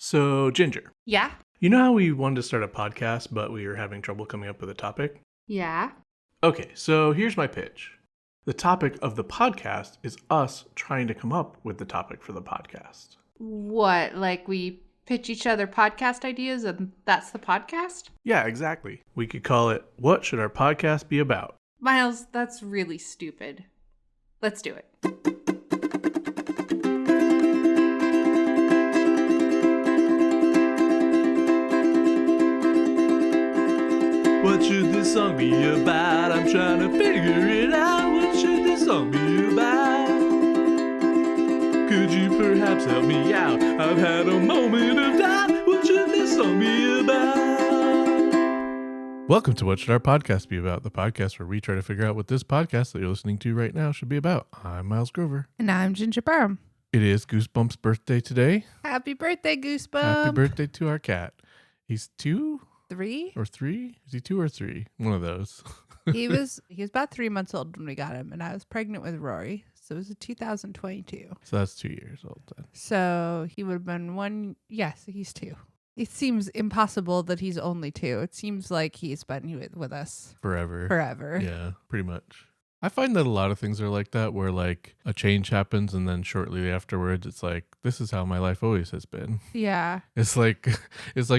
So, Ginger, Yeah? you know how we wanted to start a podcast, but we were having trouble coming up with a topic? Yeah. Okay, so here's my pitch. The topic of the podcast is us trying to come up with the topic for the podcast. What? Like we pitch each other podcast ideas and that's the podcast? Yeah, exactly. We could call it, What Should Our Podcast Be About? Miles, that's really stupid. Let's do it. What should this song be about? I'm trying to figure it out. What should this song be about? Could you perhaps help me out? I've had a moment of doubt. What should this song be about? Welcome to What Should Our Podcast Be About? The podcast where we try to figure out what this podcast that you're listening to right now should be about. I'm Miles Grover. And I'm Ginger Burm. It is Goosebump's birthday today. Happy birthday, Goosebump. Happy birthday to our cat. He's 2? 3? Or 3? Is he 2 or 3? One of those. He was about 3 months old when we got him, and I was pregnant with Rory, so it was 2022. So that's 2 years old then. So he would have been 1. Yes, he's 2. It seems impossible that he's only 2. It seems like he's been with us Forever. Yeah, pretty much. I find that a lot of things are like that, where like a change happens and then shortly afterwards it's like, this is how my life always has been. Yeah. It's like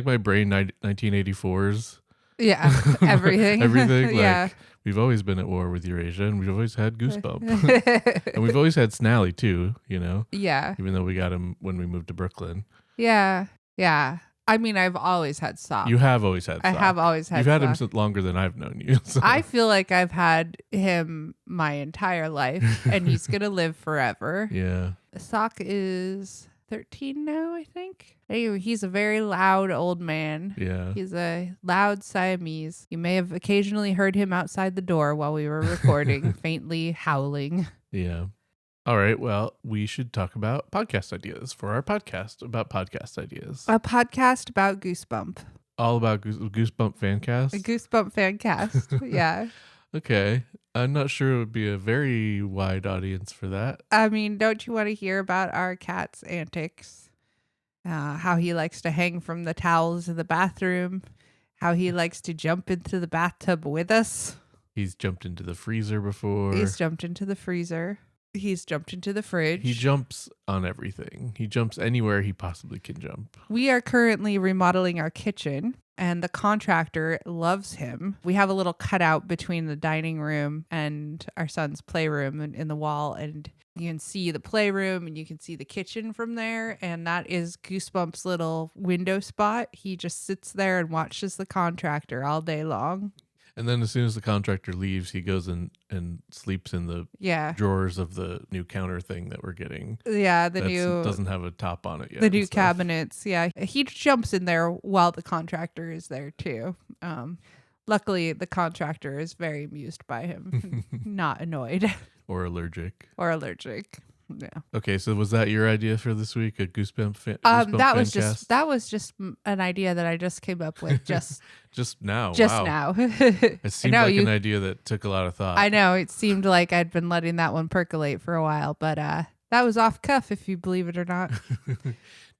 my brain 1984's. Yeah. Everything. Everything. Yeah. Like, we've always been at war with Eurasia and we've always had Goosebump. And we've always had Snally too, you know? Yeah. Even though we got him when we moved to Brooklyn. Yeah. Yeah. I mean, I've always had Sock. You have always had Sock. I have always had You've had Sock. him longer than I've known you. So. I feel like I've had him my entire life, and he's going to live forever. Yeah. Sock is 13 now, I think. Anyway, he's a very loud old man. Yeah. He's a loud Siamese. You may have occasionally heard him outside the door while we were recording, faintly howling. Yeah. All right. Well, we should talk about podcast ideas for our podcast about podcast ideas. A podcast about Goosebump. All about Goosebump Fancast? A Goosebump Fancast. Yeah. Okay. I'm not sure it would be a very wide audience for that. I mean, don't you want to hear about our cat's antics? How he likes to hang from the towels in the bathroom. How he likes to jump into the bathtub with us. He's jumped into the freezer before. He's jumped into the freezer. He's jumped into the fridge. He jumps on everything. He jumps anywhere he possibly can jump. We are currently remodeling our kitchen, and the contractor loves him. We have a little cutout between the dining room and our son's playroom in the wall, and you can see the playroom and you can see the kitchen from there, and that is Goosebump's little window spot. He just sits there and watches the contractor all day long. And then as soon as the contractor leaves, he goes and sleeps in the drawers of the new counter thing that we're getting. Yeah, doesn't have a top on it yet. The new cabinets. Yeah, he jumps in there while the contractor is there too. Luckily, the contractor is very amused by him, not annoyed or allergic. Yeah. Okay, so was that your idea for this week? A Goosebump Fancast? That was just an idea that I just came up with just now. Now. It seemed an idea that took a lot of thought. I know, it seemed like I'd been letting that one percolate for a while, but that was off cuff, if you believe it or not.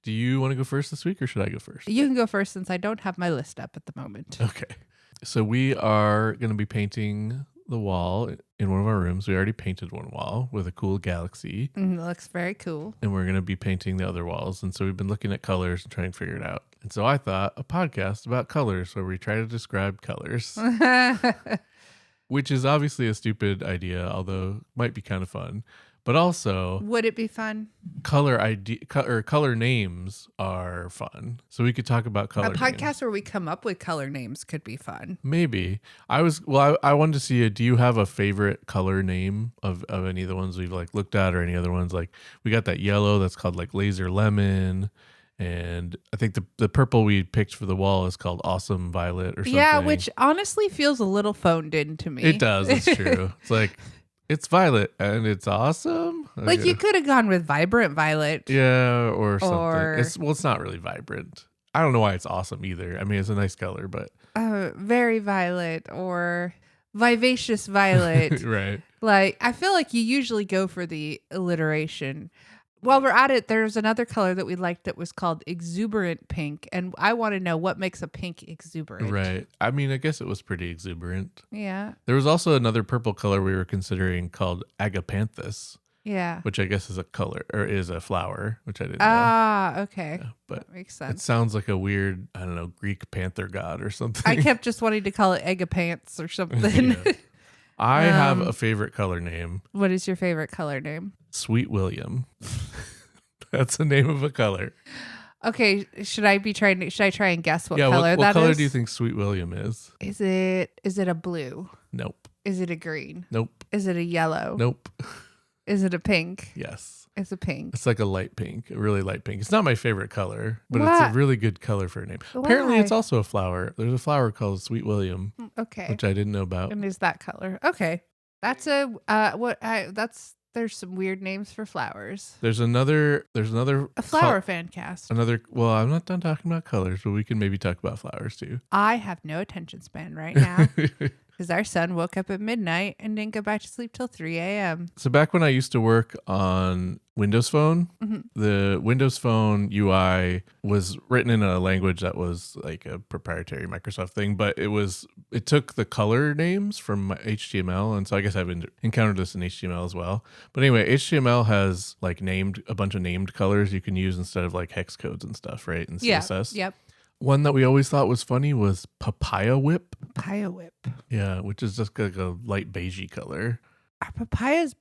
Do you want to go first this week, or should I go first? You can go first, since I don't have my list up at the moment. Okay. So we are going to be painting the wall in one of our rooms. We already painted one wall with a cool galaxy. It looks very cool. And we're going to be painting the other walls. And so we've been looking at colors and trying to figure it out. And so I thought a podcast about colors where we try to describe colors, which is obviously a stupid idea, although might be kind of fun. But also, would it be fun? Color names are fun. So we could talk about color names. A podcast where we come up with color names could be fun. Maybe. I wanted to see do you have a favorite color name of any of the ones we've like looked at, or any other ones? Like we got that yellow that's called like Laser Lemon. And I think the purple we picked for the wall is called Awesome Violet or something. Yeah, which honestly feels a little phoned in to me. It does. It's true. It's like, it's violet and it's awesome. Like you could have gone with Vibrant Violet. Yeah, or something. It's not really vibrant. I don't know why it's awesome either. I mean, it's a nice color, but very violet or Vivacious Violet. Right. Like I feel like you usually go for the alliteration. While we're at it, there's another color that we liked that was called exuberant pink. And I want to know what makes a pink exuberant. Right. I mean, I guess it was pretty exuberant. Yeah. There was also another purple color we were considering called agapanthus, Yeah. which I guess is a color or is a flower, which I didn't know. Ah, okay. Yeah, but That makes it sense. sounds like a weird, I don't know, Greek panther god or something. I kept just wanting to call it egapants or something. Yeah. I have a favorite color name. What is your favorite color name? Sweet William. That's the name of a color. Okay, should I try and guess what color what that color is? do you think Sweet William is? Is it a blue? Nope. Is it a green? Nope. Is it a yellow? Nope. Is it a pink? Yes. It's a pink. It's like a light pink, a really light pink. It's not my favorite color, but it's What? a really good color for a name. Apparently, Why? it's also a flower. There's a flower called Sweet William, Okay. which I didn't know about. And is that color? Okay. That's there's some weird names for flowers. There's another A flower fan cast. Well, I'm not done talking about colors, but we can maybe talk about flowers too. I have no attention span right now because our son woke up at midnight and didn't go back to sleep till 3 a.m. So back when I used to work on Windows Phone, Mhm. the Windows Phone UI was written in a language that was like a proprietary Microsoft thing, but it took the color names from HTML, and so I guess I've encountered this in HTML as well. But anyway, HTML has like a bunch of named colors you can use instead of like hex codes and stuff, right? In CSS. Yep. One that we always thought was funny was Papaya Whip. Papaya whip. Yeah, which is just like a light beigey color. Are papayas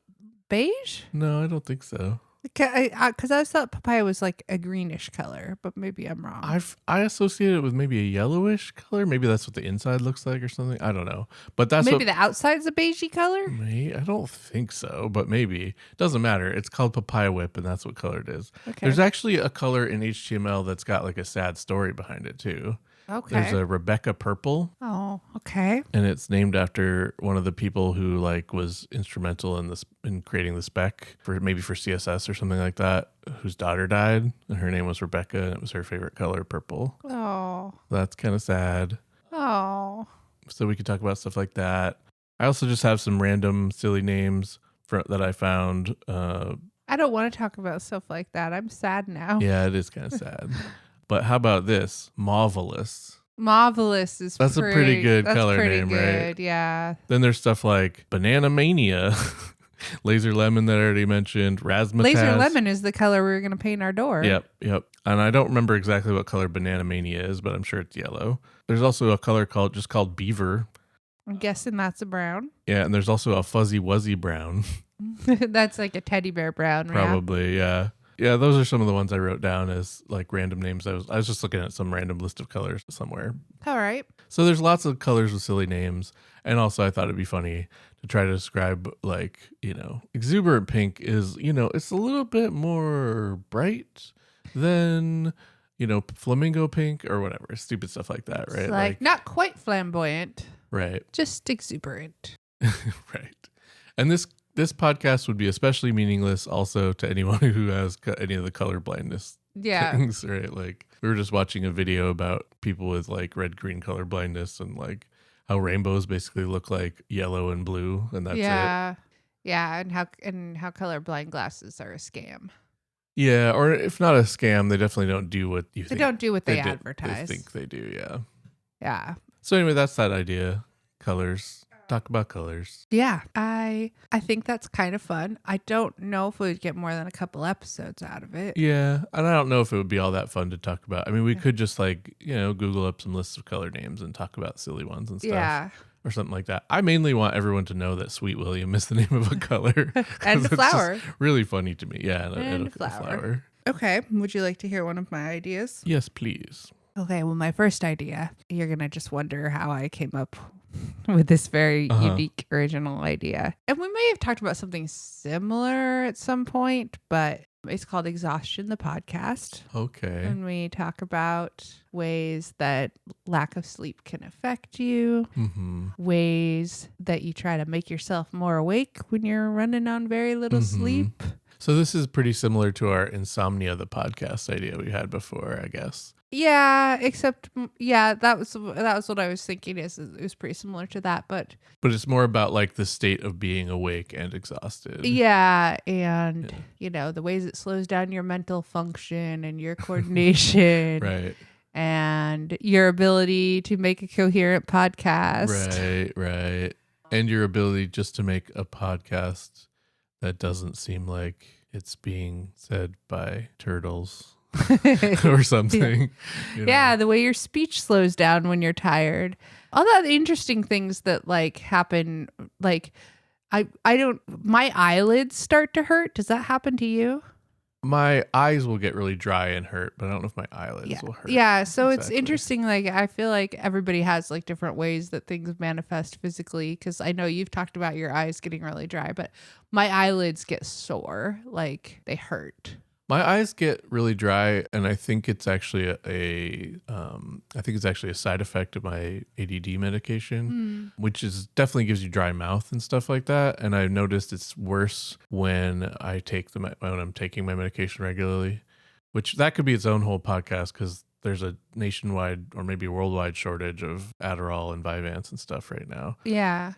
beige? No, I don't think so. Because I thought papaya was like a greenish color, but maybe I'm wrong. I associate it with maybe a yellowish color. Maybe that's what the inside looks like or something. I don't know. But that's maybe the outside's a beigey color. I don't think so, but maybe. Doesn't matter. It's called Papaya Whip, and that's what color it is. Okay. There's actually a color in HTML that's got like a sad story behind it too. Okay. There's a Rebecca Purple. Oh, okay. And it's named after one of the people who like was instrumental in creating the spec for CSS or something like that, whose daughter died, and her name was Rebecca, and it was her favorite color, purple. Oh. That's kind of sad. Oh. So we could talk about stuff like that. I also just have some random silly names that I found. I don't want to talk about stuff like that. I'm sad now. Yeah, it is kind of sad. But how about this? Marvelous. Marvelous is That's a pretty good color name, good, right? Yeah. Then there's stuff like Banana Mania, Laser Lemon that I already mentioned, Razzmatazz. Laser lemon is the color we were going to paint our door. Yep. And I don't remember exactly what color Banana Mania is, but I'm sure it's yellow. There's also a color called Beaver. I'm guessing that's a brown. Yeah, and there's also a Fuzzy Wuzzy Brown. That's like a teddy bear brown. Probably, yeah. Yeah, those are some of the ones I wrote down as like random names. I was just looking at some random list of colors somewhere. All right. So there's lots of colors with silly names. And also I thought it'd be funny to try to describe like, exuberant pink is, it's a little bit more bright than, flamingo pink or whatever. Stupid stuff like that, right? It's like not quite flamboyant. Right. Just exuberant. Right. And this podcast would be especially meaningless also to anyone who has any of the color blindness things, right? Like we were just watching a video about people with like red-green color blindness and like how rainbows basically look like yellow and blue, and that's it. Yeah, and how colorblind glasses are a scam. Yeah, or if not a scam, they definitely don't do what you think. They don't do what they advertise. They think they do, yeah. Yeah. So anyway, that's that idea. Colors. Talk about colors. Yeah, I think that's kind of fun. I don't know if we'd get more than a couple episodes out of it. Yeah, and I don't know if it would be all that fun to talk about. I mean, we could just like, Google up some lists of color names and talk about silly ones and stuff. Yeah. Or something like that. I mainly want everyone to know that Sweet William is the name of a color. And a flower. It's just really funny to me. Yeah, and a flower. Okay, would you like to hear one of my ideas? Yes, please. Okay, well, my first idea, you're going to just wonder how I came up with this very unique, original idea. And we may have talked about something similar at some point, but it's called Exhaustion, the podcast. Okay. And we talk about ways that lack of sleep can affect you, ways that you try to make yourself more awake when you're running on very little sleep. So this is pretty similar to our Insomnia, the podcast idea we had before, I guess. Yeah, except that was what I was thinking. It was pretty similar to that, but it's more about like the state of being awake and exhausted. yeah, and the ways it slows down your mental function and your coordination, Right. and your ability to make a coherent podcast. Right. And your ability just to make a podcast that doesn't seem like it's being said by turtles. Or something. Yeah, the way your speech slows down when you're tired. All that interesting things that like happen, like I don't, my eyelids start to hurt. Does that happen to you? My eyes will get really dry and hurt, but I don't know if my eyelids will hurt. Yeah, so exactly. It's interesting. Like I feel like everybody has like different ways that things manifest physically, because I know you've talked about your eyes getting really dry, but my eyelids get sore, like they hurt. My eyes get really dry, and I think it's actually a side effect of my ADD medication, which is definitely gives you dry mouth and stuff like that. And I've noticed it's worse when I'm taking my medication regularly, which that could be its own whole podcast because there's a nationwide or maybe worldwide shortage of Adderall and Vyvanse and stuff right now. Yeah.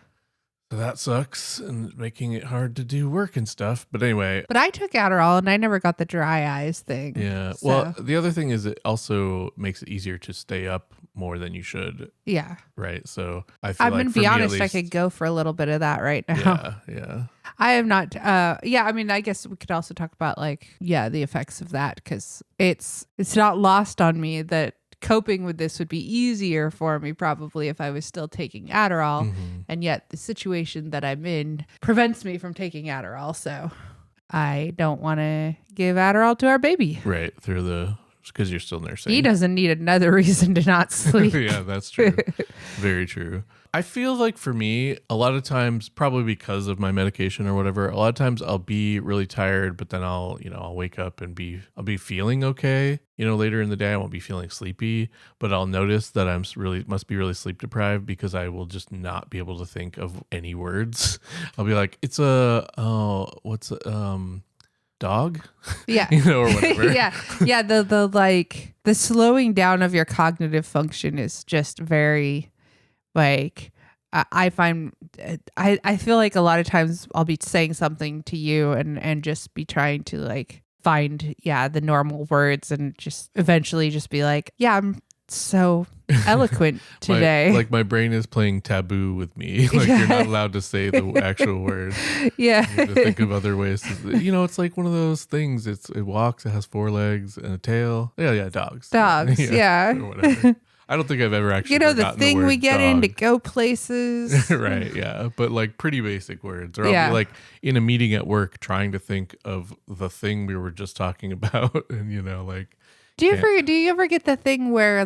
So that sucks and making it hard to do work and stuff. But anyway. But I took Adderall and I never got the dry eyes thing. Yeah. So. Well, the other thing is it also makes it easier to stay up more than you should. Yeah. Right. So I feel I'm like going to be honest, least, I could go for a little bit of that right now. Yeah. I am not. I mean, I guess we could also talk about the effects of that, because it's not lost on me that coping with this would be easier for me probably if I was still taking Adderall. Mm-hmm. And yet the situation that I'm in prevents me from taking Adderall. So I don't want to give Adderall to our baby. Right. Because you're still nursing. He doesn't need another reason to not sleep. Yeah, that's true. Very true. I feel like for me, a lot of times, probably because of my medication or whatever, a lot of times I'll be really tired, but then I'll wake up and I'll be feeling okay. Later in the day, I won't be feeling sleepy, but I'll notice that must be really sleep deprived because I will just not be able to think of any words. I'll be like, dog? Yeah. Or whatever. Yeah. The slowing down of your cognitive function is just very I find I feel like a lot of times I'll be saying something to you and just be trying to find the normal words and just eventually just be like, yeah, I'm so eloquent today. My brain is playing taboo with me. You're not allowed to say the actual word. Yeah. You have to think of other ways. It's like one of those things. It walks, it has 4 legs and a tail. Yeah, dogs. Dogs, yeah. Or whatever. I don't think I've ever actually the thing we get in to go places. Right, yeah. But pretty basic words. Or I'll be in a meeting at work trying to think of the thing we were just talking about. And Do you ever get the thing where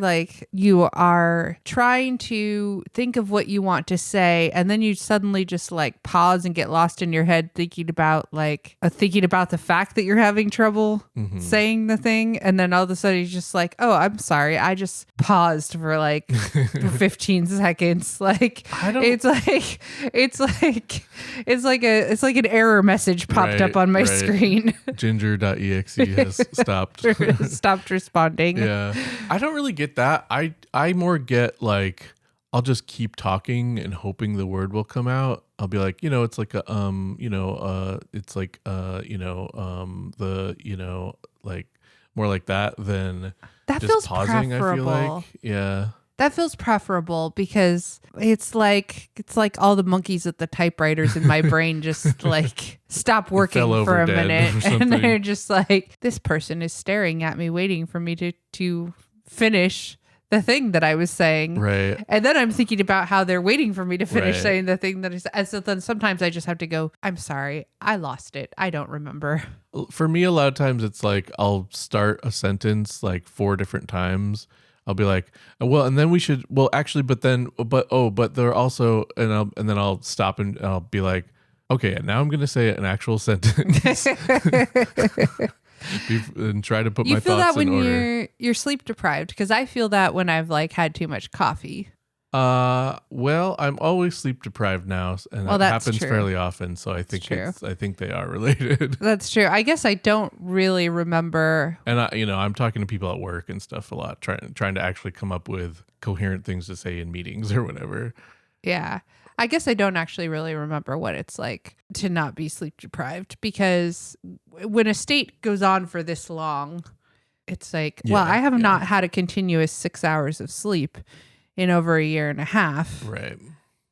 you are trying to think of what you want to say and then you suddenly just pause and get lost in your head thinking about the fact that you're having trouble saying the thing, and then all of a sudden you're just like, oh, I'm sorry, I just paused for for 15 seconds. It's like an error message popped up on my screen. Ginger.exe has stopped responding. Yeah. I don't really get that. I more get I'll just keep talking and hoping the word will come out. I'll be like, it's like it's like more like that than that just feels pausing, preferable. I feel like. Yeah. That feels preferable because it's like all the monkeys at the typewriters in my brain just stop working for a minute, and they're just like, this person is staring at me waiting for me to finish the thing that I was saying. Right. And then I'm thinking about how they're waiting for me to finish saying the thing that I said. And so then sometimes I just have to go, I'm sorry, I lost it. I don't remember. For me, a lot of times it's I'll start a sentence 4 different times. I'll be like, well, and then we should, well, actually, but there are also, and then I'll stop and I'll be like, okay, now I'm going to say an actual sentence and try to put my thoughts in order. You feel that when you're sleep deprived? Because I feel that when I've had too much coffee. Well, I'm always sleep deprived now, and Well, that that's happens true. fairly often. So I think true. I think they are related. That's true. I guess I don't really remember. And I'm talking to people at work and stuff a lot, trying to actually come up with coherent things to say in meetings or whatever. Yeah. I guess I don't actually really remember what it's like to not be sleep deprived, because when a state goes on for this long, it's like, well, I have not had a continuous 6 hours of sleep in over a year and a half. Right.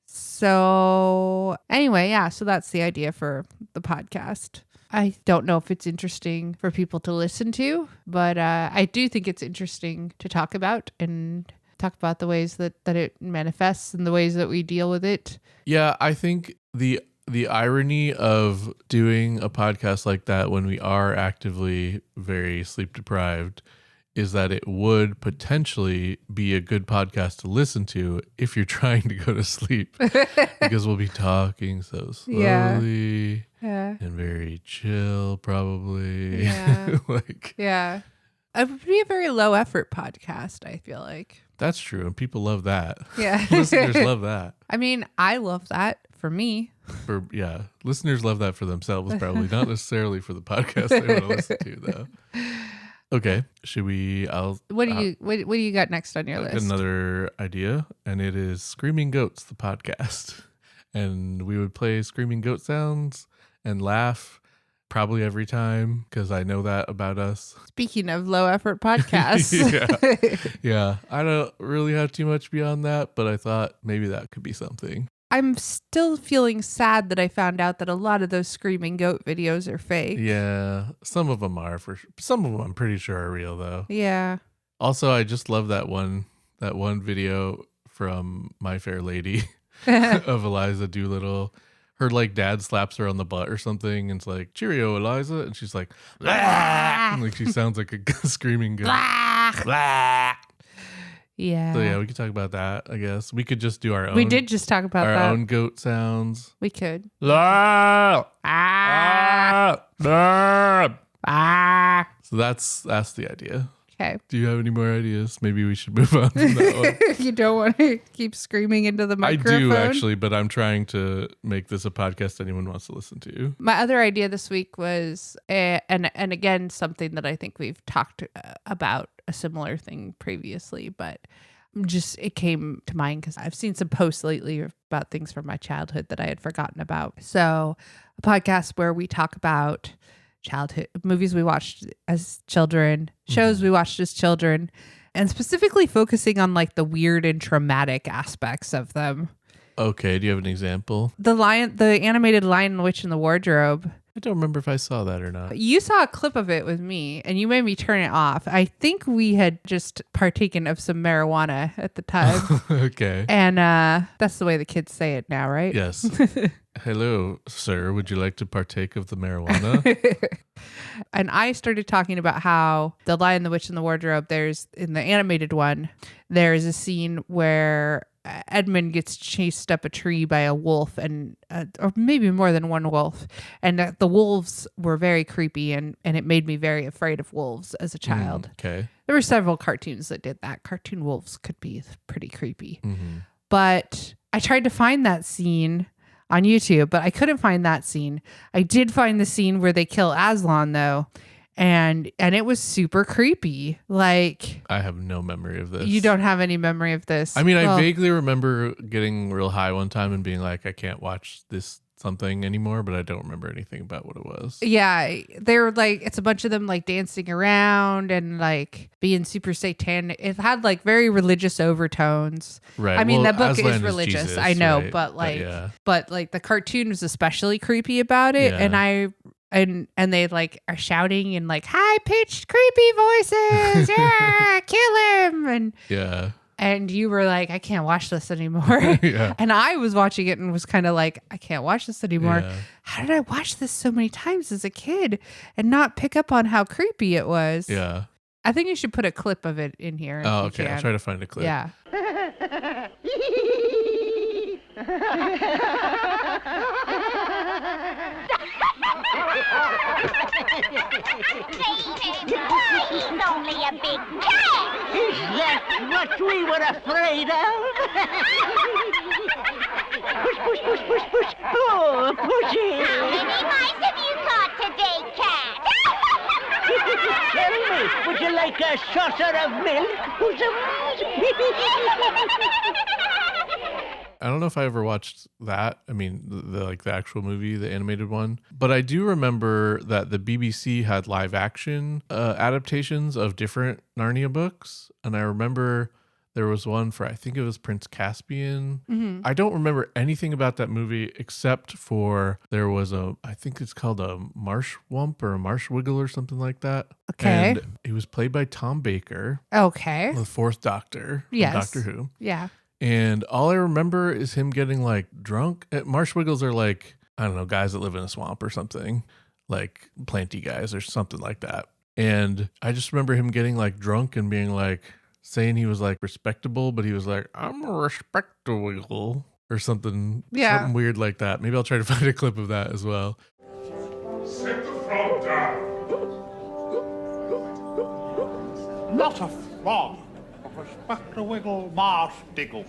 So anyway, yeah, so that's the idea for the podcast. I don't know if it's interesting for people to listen to, but I do think it's interesting to talk about and talk about the ways that it manifests and the ways that we deal with it. Yeah, I think the irony of doing a podcast like that when we are actively very sleep deprived is that it would potentially be a good podcast to listen to if you're trying to go to sleep, because we'll be talking so slowly and very chill, probably. Yeah. Yeah. It would be a very low effort podcast, I feel like. That's true. And people love that. Yeah. Listeners love that. I mean, I love that for me. Listeners love that for themselves, probably not necessarily for the podcast they want to listen to, though. Okay, should we? What do you got next on your list? Another idea, and it is Screaming Goats, the podcast, and we would play screaming goat sounds and laugh probably every time, because I know that about us. Speaking of low effort podcasts. Yeah. I don't really have too much beyond that, but I thought maybe that could be something. I'm still feeling sad that I found out that a lot of those screaming goat videos are fake. Yeah, some of them are some of them I'm pretty sure are real though. Yeah. Also, I just love that one video from My Fair Lady of Eliza Doolittle. Her dad slaps her on the butt or something, and it's like, "Cheerio, Eliza," and she's like, "Ah!" And she sounds like a screaming goat. Yeah. So yeah, we could talk about that. I guess we could just do our own. We did just talk about our that. own goat sounds. We could. So that's the idea. Okay. Do you have any more ideas? Maybe we should move on from that one. You don't want to keep screaming into the microphone? I do actually, but I'm trying to make this a podcast anyone wants to listen to. My other idea this week was, and again, something that I think we've talked about a similar thing previously, but just it came to mind because I've seen some posts lately about things from my childhood that I had forgotten about. So a podcast where we talk about childhood movies we watched as children, shows we watched as children, and specifically focusing on the weird and traumatic aspects of them. Okay, do you have an example? The animated Lion, the Witch, and the Wardrobe. I don't remember if I saw that or not. You saw a clip of it with me, and you made me turn it off. I think we had just partaken of some marijuana at the time. Okay. And that's the way the kids say it now, right? Yes. Hello, sir. Would you like to partake of the marijuana? And I started talking about how the Lion, the Witch, and the Wardrobe, in the animated one, there's a scene where Edmund gets chased up a tree by a wolf, and or maybe more than one wolf, and the wolves were very creepy, and it made me very afraid of wolves as a child. Okay. There were several cartoons that did that. Cartoon wolves could be pretty creepy. Mm-hmm. But I tried to find that scene on YouTube, but I couldn't find that scene. I did find the scene where they kill Aslan though. And it was super creepy. I have no memory of this. You don't have any memory of this? I mean, I vaguely remember getting real high one time and being like, I can't watch this something anymore, but I don't remember anything about what it was. Yeah, they're it's a bunch of them dancing around and being super satanic. It had very religious overtones. Right. I mean, well, the book Aslan is religious. Jesus, I know, right? but the cartoon was especially creepy about it, Yeah. and they are shouting in high pitched creepy voices. Yeah, kill him. And yeah. And you were like, I can't watch this anymore. Yeah. And I was watching it and was kind of like, I can't watch this anymore. Yeah. How did I watch this so many times as a kid and not pick up on how creepy it was? Yeah. I think you should put a clip of it in here. Oh, okay. I'll try to find a clip. Yeah. He's only a big cat. He's left What we were afraid of? Push, push, push, push, push. Oh, push it. How many mice have you caught today, Cat? Tell me, would you like a saucer of milk? I don't know if I ever watched that. I mean, the actual movie, the animated one. But I do remember that the BBC had live action adaptations of different Narnia books. And I remember there was one for, I think it was Prince Caspian. Mm-hmm. I don't remember anything about that movie except for there was I think it's called a Marsh Wump or a Marsh Wiggle or something like that. Okay. And he was played by Tom Baker, Okay. the fourth Doctor from Yes. Doctor Who. Yeah. And all I remember is him getting like drunk. Marsh Wiggles are like, I don't know, guys that live in a swamp or something, like planty guys or something like that. And I just remember him getting like drunk and being like, saying he was like respectable, but he was like, I'm a respectable or something, something weird like that. Maybe I'll try to find a clip of that as well. Sit the frog down. Not a frog. A respectable marsh diggle.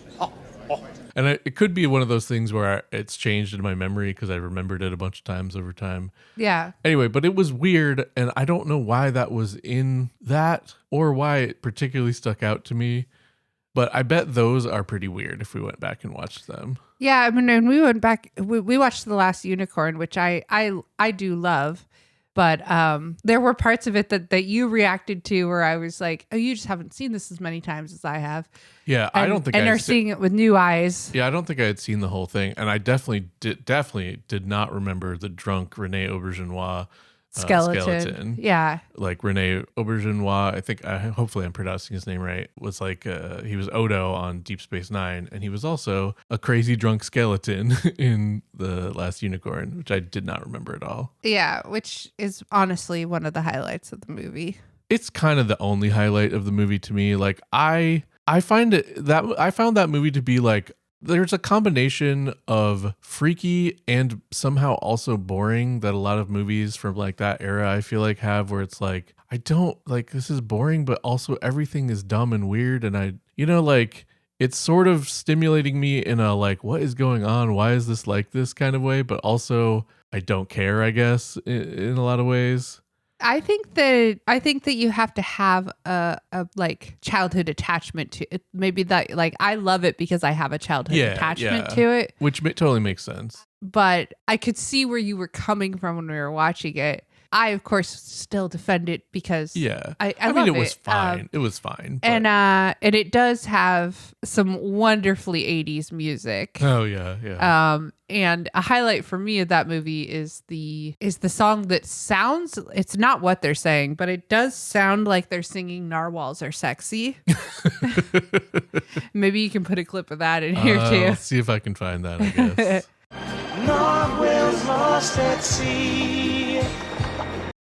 And it could be one of those things where it's changed in my memory because I remembered it a bunch of times over time. Yeah. Anyway, but it was weird, and I don't know why that was in that or why it particularly stuck out to me. But I bet those are pretty weird if we went back and watched them. Yeah, I mean, and we went back, we watched The Last Unicorn, which I do love. But there were parts of it that you reacted to where I was like, oh, you just haven't seen this as many times as I have. Yeah, I don't think and are seeing it with new eyes. Yeah, I don't think I had seen the whole thing. And I definitely did not remember the drunk Rene Auberginois skeleton. Yeah. Like Rene Auberginois, I think, hopefully I'm pronouncing his name right, was like, he was Odo on Deep Space Nine. And he was also a crazy drunk skeleton in The Last Unicorn, which I did not remember at all. Yeah, which is honestly one of the highlights of the movie. It's kind of the only highlight of the movie to me. Like I found that movie to be like, there's a combination of freaky and somehow also boring that a lot of movies from like that era I feel like have, where it's like, I don't like, this is boring, but also everything is dumb and weird. And like it's sort of stimulating me in a like, what is going on? Why is this like this kind of way? But also I don't care, I guess, in a lot of ways. I think that you have to have a like childhood attachment to it. Maybe that, like, I love it because I have a childhood attachment to it, which totally makes sense. But I could see where you were coming from when we were watching it. I, of course, still defend it because I mean, it was fine. It was fine. But... And it does have some wonderfully 80s music. Oh yeah. And a highlight for me of that movie is the song that sounds, it's not what they're saying, but it does sound like they're singing Narwhals Are Sexy. Maybe you can put a clip of that in here too. I'll see if I can find that, I guess. Narwhals lost at sea.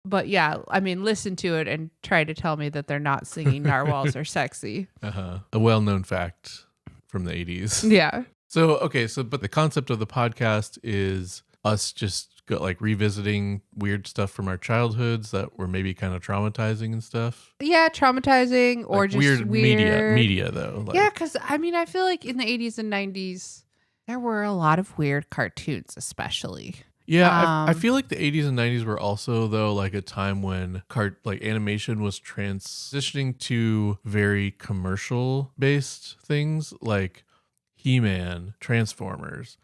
But yeah, I mean, listen to it and try to tell me that they're not singing Narwhals Are Sexy. A well-known fact from the 80s. Yeah. But the concept of the podcast is us just revisiting weird stuff from our childhoods that were maybe kind of traumatizing and stuff. Yeah, traumatizing or like just weird media though. Yeah, because I mean, I feel like in the 80s and 90s, there were a lot of weird cartoons, especially. Yeah, I feel like the 80s and 90s were also, though, like a time when animation was transitioning to very commercial-based things like He-Man, Transformers,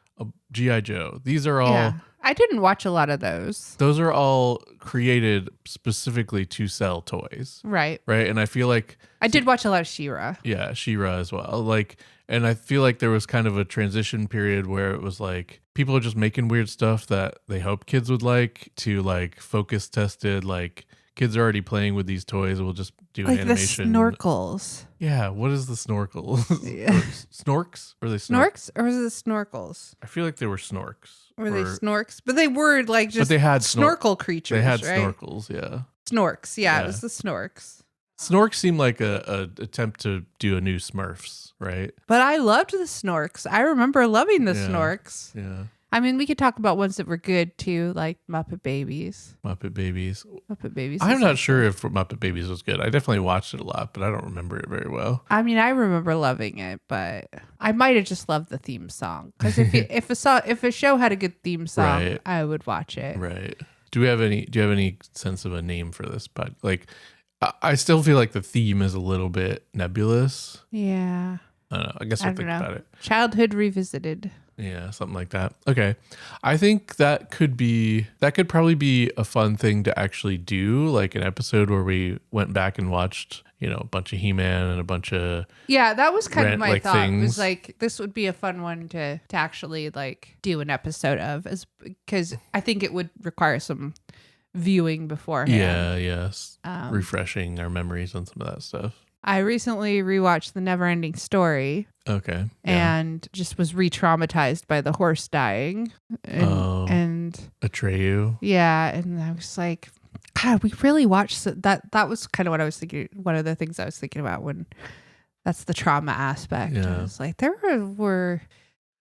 G.I. Joe. These are all... Yeah. I didn't watch a lot of those. Those are all created specifically to sell toys. Right. Right? And I feel like... I did watch a lot of She-Ra. Yeah, She-Ra as well. And I feel like there was kind of a transition period where it was like people are just making weird stuff that they hope kids would like to like focus tested, like kids are already playing with these toys. We'll just do like animation. The snorkels. Yeah. What is the snorkel? Yeah. Snorks? Or they snorks? Or was it snorkels? I feel like they were snorks. Were they snorks? But they were like just but they had snorkel creatures. They had right? snorkels, yeah. Snorks, yeah, it was the snorks. Snorks seemed like a attempt to do a new Smurfs, right? But I loved the snorks. I remember loving the snorks. Yeah. I mean, we could talk about ones that were good too, like Muppet Babies. Muppet Babies. Muppet Babies. I'm is not like sure good. if Muppet Babies was good. I definitely watched it a lot, but I don't remember it very well. I mean, I remember loving it, but I might have just loved the theme song. Because if a show had a good theme song, Right. I would watch it. Right. Do you have any sense of a name for this? But like, I still feel like the theme is a little bit nebulous. Yeah. I don't know. I guess I we'll don't think know. about it. Childhood Revisited. Yeah, something like that. Okay. I think that could probably be a fun thing to actually do, like an episode where we went back and watched, a bunch of He-Man and a bunch of Yeah, that was kind of my like thought. It was things. like this would be a fun one to actually like do an episode of, because I think it would require some viewing beforehand. yes, refreshing our memories on some of that stuff. I recently rewatched The Neverending Story Okay. Yeah. and just was re-traumatized by the horse dying. And Atreyu. yeah, and I was like, God, we really watched that. That was kind of what I was thinking. One of the things I was thinking about when that's the trauma aspect. Yeah. I was like, there were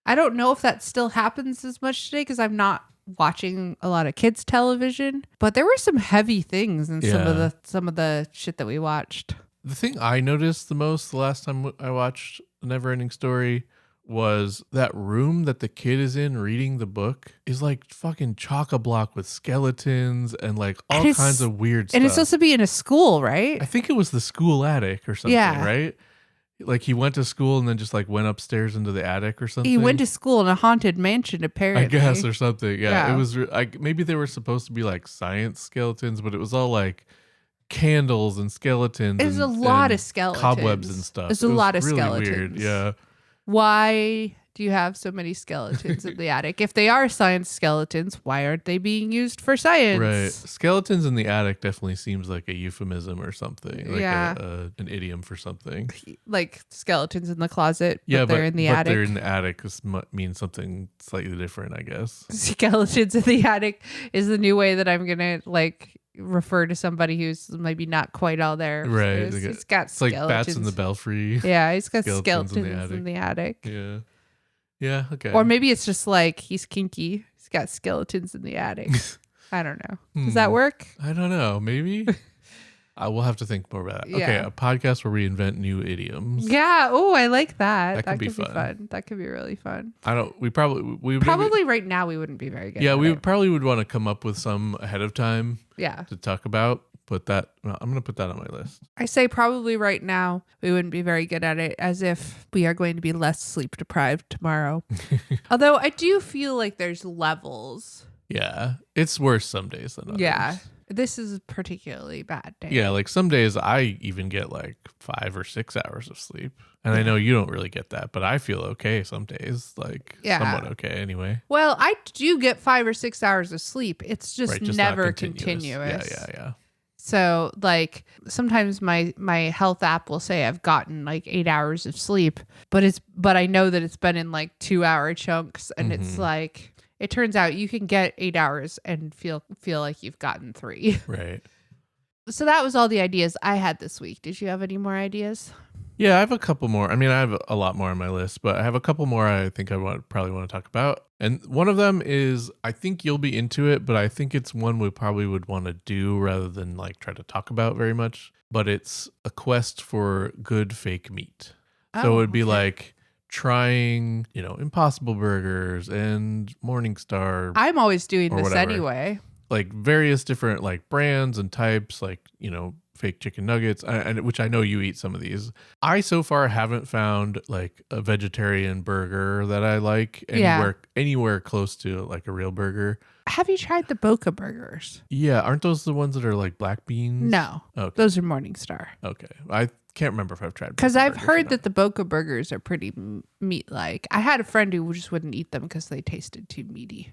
I don't know if that still happens as much today because I'm not watching a lot of kids television, but there were some heavy things in some of the shit that we watched. The thing I noticed the most the last time I watched The Neverending Story was that room that the kid is in reading the book is like fucking chock-a-block with skeletons and like all kinds of weird stuff. And it's supposed to be in a school, right? I think it was the school attic or something, Yeah. right? Like he went to school and then just like went upstairs into the attic or something. He went to school in a haunted mansion, apparently. I guess, or something. Yeah. Yeah. It was like maybe they were supposed to be like science skeletons, but it was all like candles and skeletons. There's a and lot of skeletons. cobwebs and stuff. There's It a was lot of really skeletons. Weird. Yeah. Why do you have so many skeletons in the attic? If they are science skeletons, why aren't they being used for science? Right. Skeletons in the attic definitely seems like a euphemism or something. Like Yeah. an idiom for something. Like skeletons in the closet, but Yeah, they're in the attic. They're in the attic. This means something slightly different, I guess. Skeletons in the attic is the new way that I'm gonna like refer to somebody who's maybe not quite all there. Right. He's got It's like skeletons. bats in the belfry. Yeah, he's got Skeletons skeletons in the attic. in the attic. Yeah. Yeah. Okay. Or maybe it's just like he's kinky. He's got skeletons in the attic. I don't know. Does that work? I don't know. Maybe. I will have to think more about that. Okay. Yeah. A podcast where we invent new idioms. Yeah. Oh, I like that. That could be be fun. That could be really fun. We probably Probably right now we wouldn't be very good. Yeah, at we it. probably would want to come up with some ahead of time Yeah. to talk about. I'm going to put that on my list. I say probably right now we wouldn't be very good at it, as if we are going to be less sleep deprived tomorrow. Although I do feel like there's levels. Yeah. It's worse some days than others. Yeah. This is a particularly bad day. Yeah, like some days I even get like 5 or 6 hours of sleep. And I know you don't really get that, but I feel okay some days, like Yeah. somewhat okay anyway. Well, I do get 5 or 6 hours of sleep. It's just, Right, just not never continuous. continuous. Yeah. So like sometimes my health app will say I've gotten like 8 hours of sleep, but I know that it's been in like 2-hour chunks, and it's like it turns out you can get 8 hours and feel like you've gotten 3. Right. So that was all the ideas I had this week. Did you have any more ideas? Yeah, I have a couple more. I mean, I have a lot more on my list, but I have a couple more I think I probably want to talk about. And one of them is, I think you'll be into it, but I think it's one we probably would want to do rather than like try to talk about very much. But it's a quest for good fake meat. So it would be like trying, Impossible Burgers and Morningstar. I'm always doing Or this whatever. anyway. Like various different like brands and types, like, fake chicken nuggets, and which I know you eat some of these. I so far haven't found like a vegetarian burger that I like anywhere close to like a real burger. Have you tried the Boca burgers? Yeah, aren't those the ones that are like black beans? No. Okay. Those are Morningstar. Okay. I can't remember if I've tried Because Boca I've burgers or heard not. that the Boca burgers are pretty meat-like. I had a friend who just wouldn't eat them because they tasted too meaty.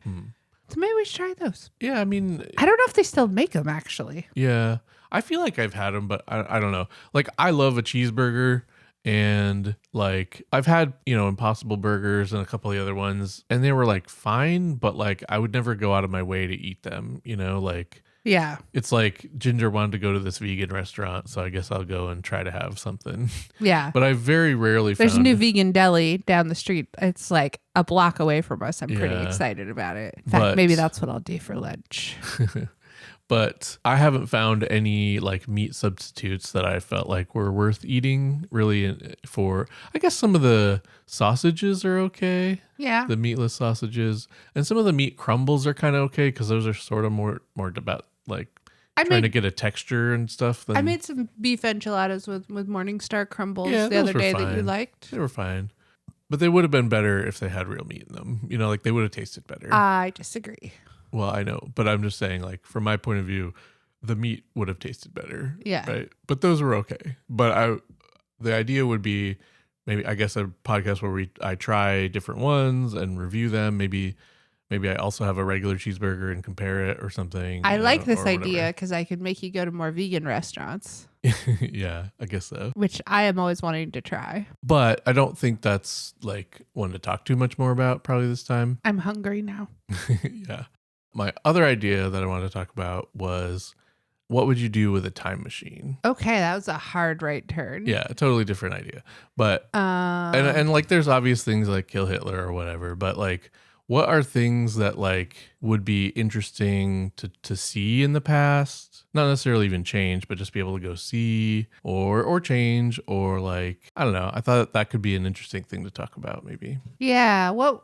So maybe we should try those. Yeah, I mean, I don't know if they still make them, actually. yeah, I feel like I've had them, but I don't know. Like, I love a cheeseburger, and like I've had, Impossible Burgers and a couple of the other ones, and they were like fine, but like I would never go out of my way to eat them, like Yeah. It's like Ginger wanted to go to this vegan restaurant, so I guess I'll go and try to have something. Yeah. But I very rarely There's a found new vegan deli down the street. It's like a block away from us. I'm pretty Yeah. excited about it. In fact, But- maybe that's what I'll do for lunch. But I haven't found any like meat substitutes that I felt like were worth eating really for, I guess some of the sausages are okay. Yeah. The meatless sausages, and some of the meat crumbles are kind of okay because those are sort of more about like trying to get a texture and stuff. I made some beef enchiladas with Morningstar crumbles Yeah, the those other were day that you fine. liked. They were fine, but they would have been better if they had real meat in them. You know, like they would have tasted better. I disagree. Well, I know, but I'm just saying, like, from my point of view, the meat would have tasted better. Yeah. Right. But those were okay. But the idea would be maybe, I guess, a podcast where I try different ones and review them. Maybe I also have a regular cheeseburger and compare it or something. I like this or idea because I could make you go to more vegan restaurants, Yeah, I guess so. which I am always wanting to try. But I don't think that's like one to talk too much more about probably this time. I'm hungry now. Yeah. My other idea that I wanted to talk about was, what would you do with a time machine? Okay, that was a hard right turn. Yeah, a totally different idea. But and like there's obvious things like kill Hitler or whatever, but like what are things that like would be interesting to see in the past? Not necessarily even change, but just be able to go see or change, or like, I don't know. I thought that could be an interesting thing to talk about maybe. Yeah. What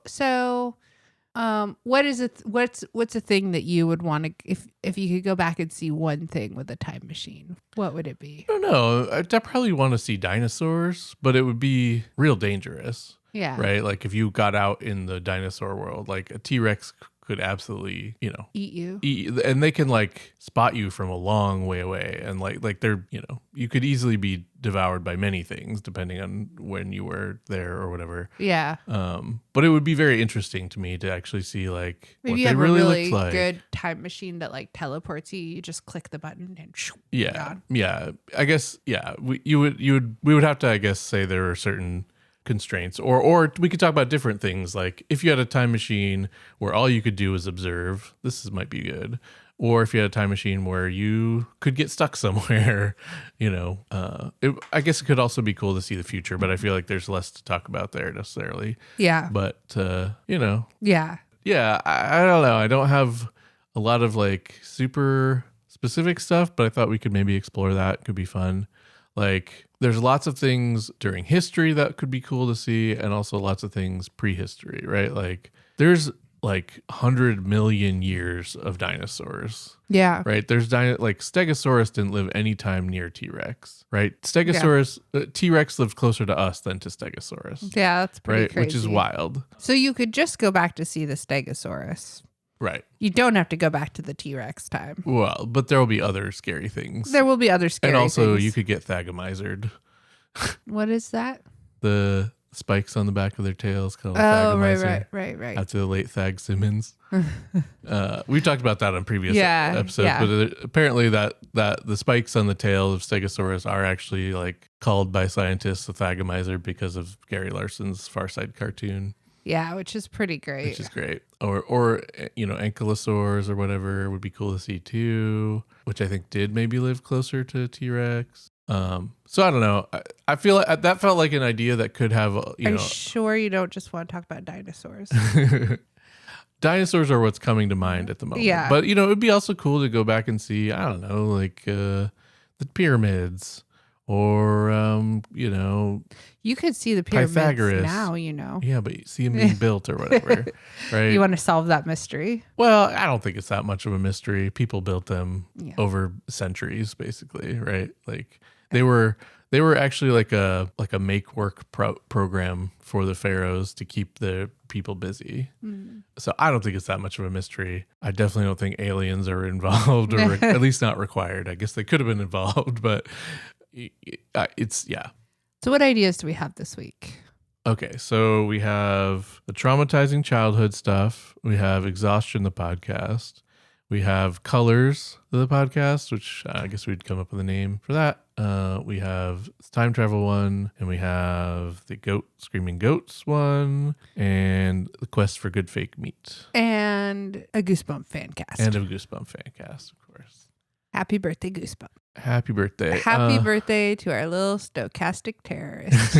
is it? What's a thing that you would want to, if you could go back and see one thing with a time machine, what would it be? I don't know. I'd probably want to see dinosaurs, but it would be real dangerous. Yeah. Right? Like if you got out in the dinosaur world, like a T-Rex could absolutely, Eat you. and they can like spot you from a long way away, and like they're, you could easily be devoured by many things depending on when you were there or whatever. Yeah. But it would be very interesting to me to actually see like Maybe what you they have really a really looked like. good time machine that like teleports you. You just click the button and Yeah. gone. Yeah. I guess, yeah. We would have to, I guess, say there are certain constraints, or we could talk about different things. Like if you had a time machine where all you could do is observe, might be good. Or if you had a time machine where you could get stuck somewhere, I guess it could also be cool to see the future, but I feel like there's less to talk about there necessarily. Yeah. But, Yeah. yeah, I don't know. I don't have a lot of like super specific stuff, but I thought we could maybe explore that. It could be fun. Like there's lots of things during history that could be cool to see, and also lots of things prehistory, right? Like there's like 100 million years of dinosaurs. Yeah. Right. There's like Stegosaurus didn't live any time near T-Rex, right? Stegosaurus, T-Rex lived closer to us than to Stegosaurus. Yeah, that's pretty Right. crazy. Which is wild. So you could just go back to see the Stegosaurus. Right. You don't have to go back to the T-Rex time. Well, but there will be other scary things. There will be other scary and also things. you could get Thagomizered. What is that? The spikes on the back of their tails called Oh, Thagomizer. right. After the late Thag Simmons. We've talked about that on previous episodes, yeah. but apparently that the spikes on the tail of Stegosaurus are actually like called by scientists the Thagomizer because of Gary Larson's Far Side cartoon. Yeah, which is pretty great. Which is great. Or ankylosaurs or whatever would be cool to see too, which I think did maybe live closer to T-Rex. So I don't know. I feel like that felt like an idea that could have, Are you sure you don't just want to talk about dinosaurs? Dinosaurs are what's coming to mind at the moment. Yeah. But, it would be also cool to go back and see, I don't know, like the pyramids or, You could see the pyramids Pythagoras. now, Yeah, but you see them being built or whatever, right? You want to solve that mystery? Well, I don't think it's that much of a mystery. People built them Yeah. over centuries, basically, right? Like they were actually like a make work program for the pharaohs to keep the people busy. So I don't think it's that much of a mystery. I definitely don't think aliens are involved, or at least not required. I guess they could have been involved, but it's yeah. So what ideas do we have this week? Okay, so we have the traumatizing childhood stuff. We have Exhaustion, the podcast. We have Colors, the podcast, which I guess we'd come up with a name for that. We have time travel one, and we have the screaming goats one, and the quest for good fake meat, And a Goosebump Fancast. and a Goosebump Fancast, of course. Happy birthday, Goosebump. Happy birthday! Happy birthday to our little stochastic terrorist.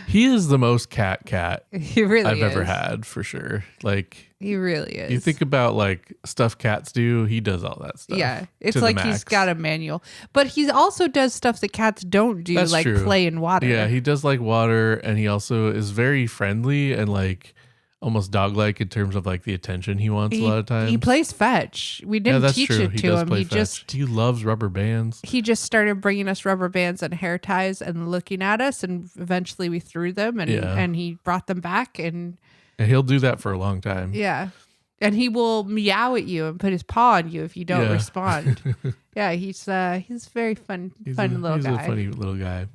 He is the most cat He really I've is. ever had, for sure. Like, He really is. you think about like stuff cats do, he does all that stuff. Yeah, it's to the like he's max. got a manual. But he also does stuff that cats don't do, That's like true. play in water. Yeah, he does like water, and he also is very friendly and like almost dog-like in terms of like the attention he wants a lot of times. He plays fetch. We Yeah, didn't that's teach true. it He to does him. play He fetch. He loves rubber bands. just started bringing us rubber bands and hair ties and looking at us, and eventually we threw them, and Yeah. and he brought them back, and And he'll do that for a long time. yeah. And he will meow at you and put his paw on you if you don't Yeah. respond. Yeah, he's very fun He's little he's guy. a funny little guy.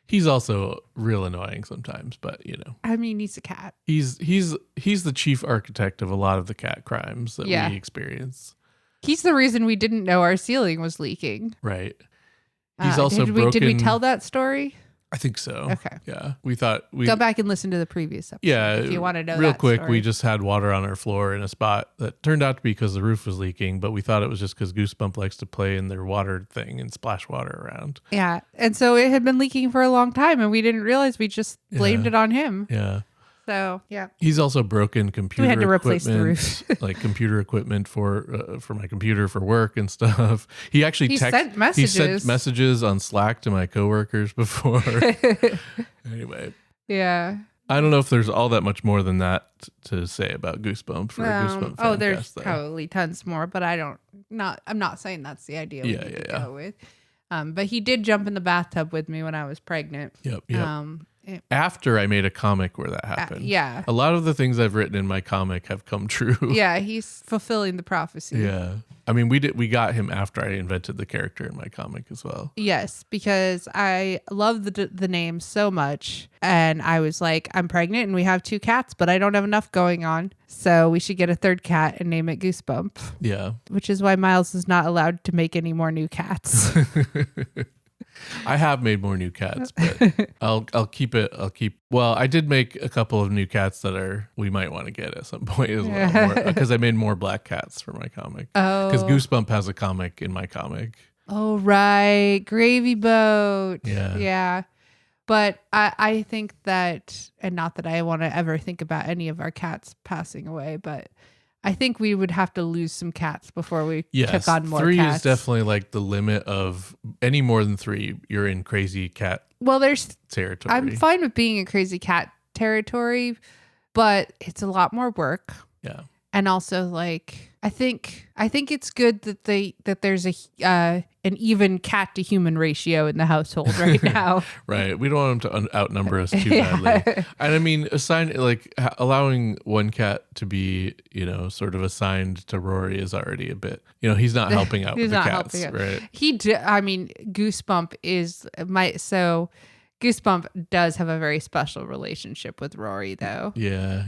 He's also real annoying sometimes, but you know, I mean, he's a cat. he's the chief architect of a lot of the cat crimes that Yeah. we experience. He's the reason we didn't know our ceiling was leaking. Right. He's also did broken. we tell that story? I think so. Okay. Yeah. We thought we Go back and listen to the previous episode. Yeah, if you want to know real that quick, story. we just had water on our floor in a spot that turned out to be because the roof was leaking, but we thought it was just because Goosebump likes to play in their water thing and splash water around. Yeah. And so it had been leaking for a long time and we didn't realize. We just blamed Yeah. it on him. Yeah. So, yeah. He's also broken computer had to replace the equipment, like computer equipment for my computer for work and stuff. He actually He sent He messages. sent messages on Slack to my coworkers before. Anyway, Yeah. I don't know if there's all that much more than that to say about Goosebump for a Goosebump Oh, there's Fancast, though. probably tons more, but I'm not saying that's the idea we Yeah, need to yeah. go with. But he did jump in the bathtub with me when I was pregnant. Yep. After I made a comic where that happened. Yeah. A lot of the things I've written in my comic have come true. Yeah, he's fulfilling the prophecy. Yeah. I mean, we got him after I invented the character in my comic as well. Yes, because I love the name so much. And I was like, I'm pregnant and we have 2 cats, but I don't have enough going on. So we should get a 3rd cat and name it Goosebump, Yeah. which is why Miles is not allowed to make any more new cats. I have made more new cats, but I'll keep. Well, I did make a couple of new cats that we might want to get at some point as well, because I made more black cats for my comic. Oh. Because Goosebump has a comic in my comic. Oh, right. Gravy Boat. Yeah. Yeah. But I think that, and not that I want to ever think about any of our cats passing away, but I think we would have to lose some cats before we took on more 3 cats. is definitely like the limit of any more than 3, you're in crazy cat Well, territory. I'm fine with being in crazy cat territory, but it's a lot more work. Yeah. And also, like, I think it's good that there's an even cat to human ratio in the household right now. Right. We don't want them to outnumber us too badly. And I mean, allowing one cat to be, sort of assigned to Rory is already a bit, he's not helping out with the cats, right? Goosebump is Goosebump does have a very special relationship with Rory, though. Yeah.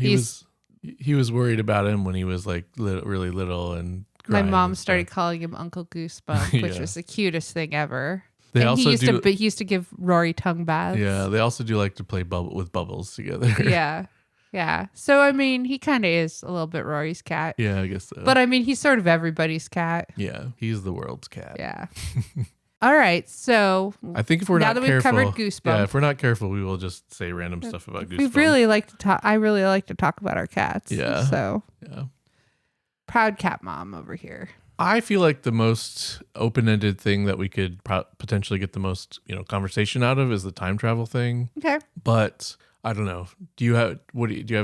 He was worried about him when he was like really little, and My crying mom and started stuff. calling him Uncle Goosebump, which Yeah. was the cutest thing ever. They And also he used to give Rory tongue baths. Yeah, they also do like to play with bubbles together. Yeah. Yeah. So, I mean, he kind of is a little bit Rory's cat. Yeah, I guess so. But, I mean, he's sort of everybody's cat. Yeah, he's the world's cat. Yeah. All right. So, I think if we're now not that we've careful, covered Goosebump. yeah, if we're not careful, we will just say random stuff about Goosebump. we really like to talk. I really like to talk about our cats. Yeah. So, Yeah. proud cat mom over here. I feel like the most open-ended thing that we could potentially get the most, conversation out of is the time travel thing. Okay. But I don't know. Do you have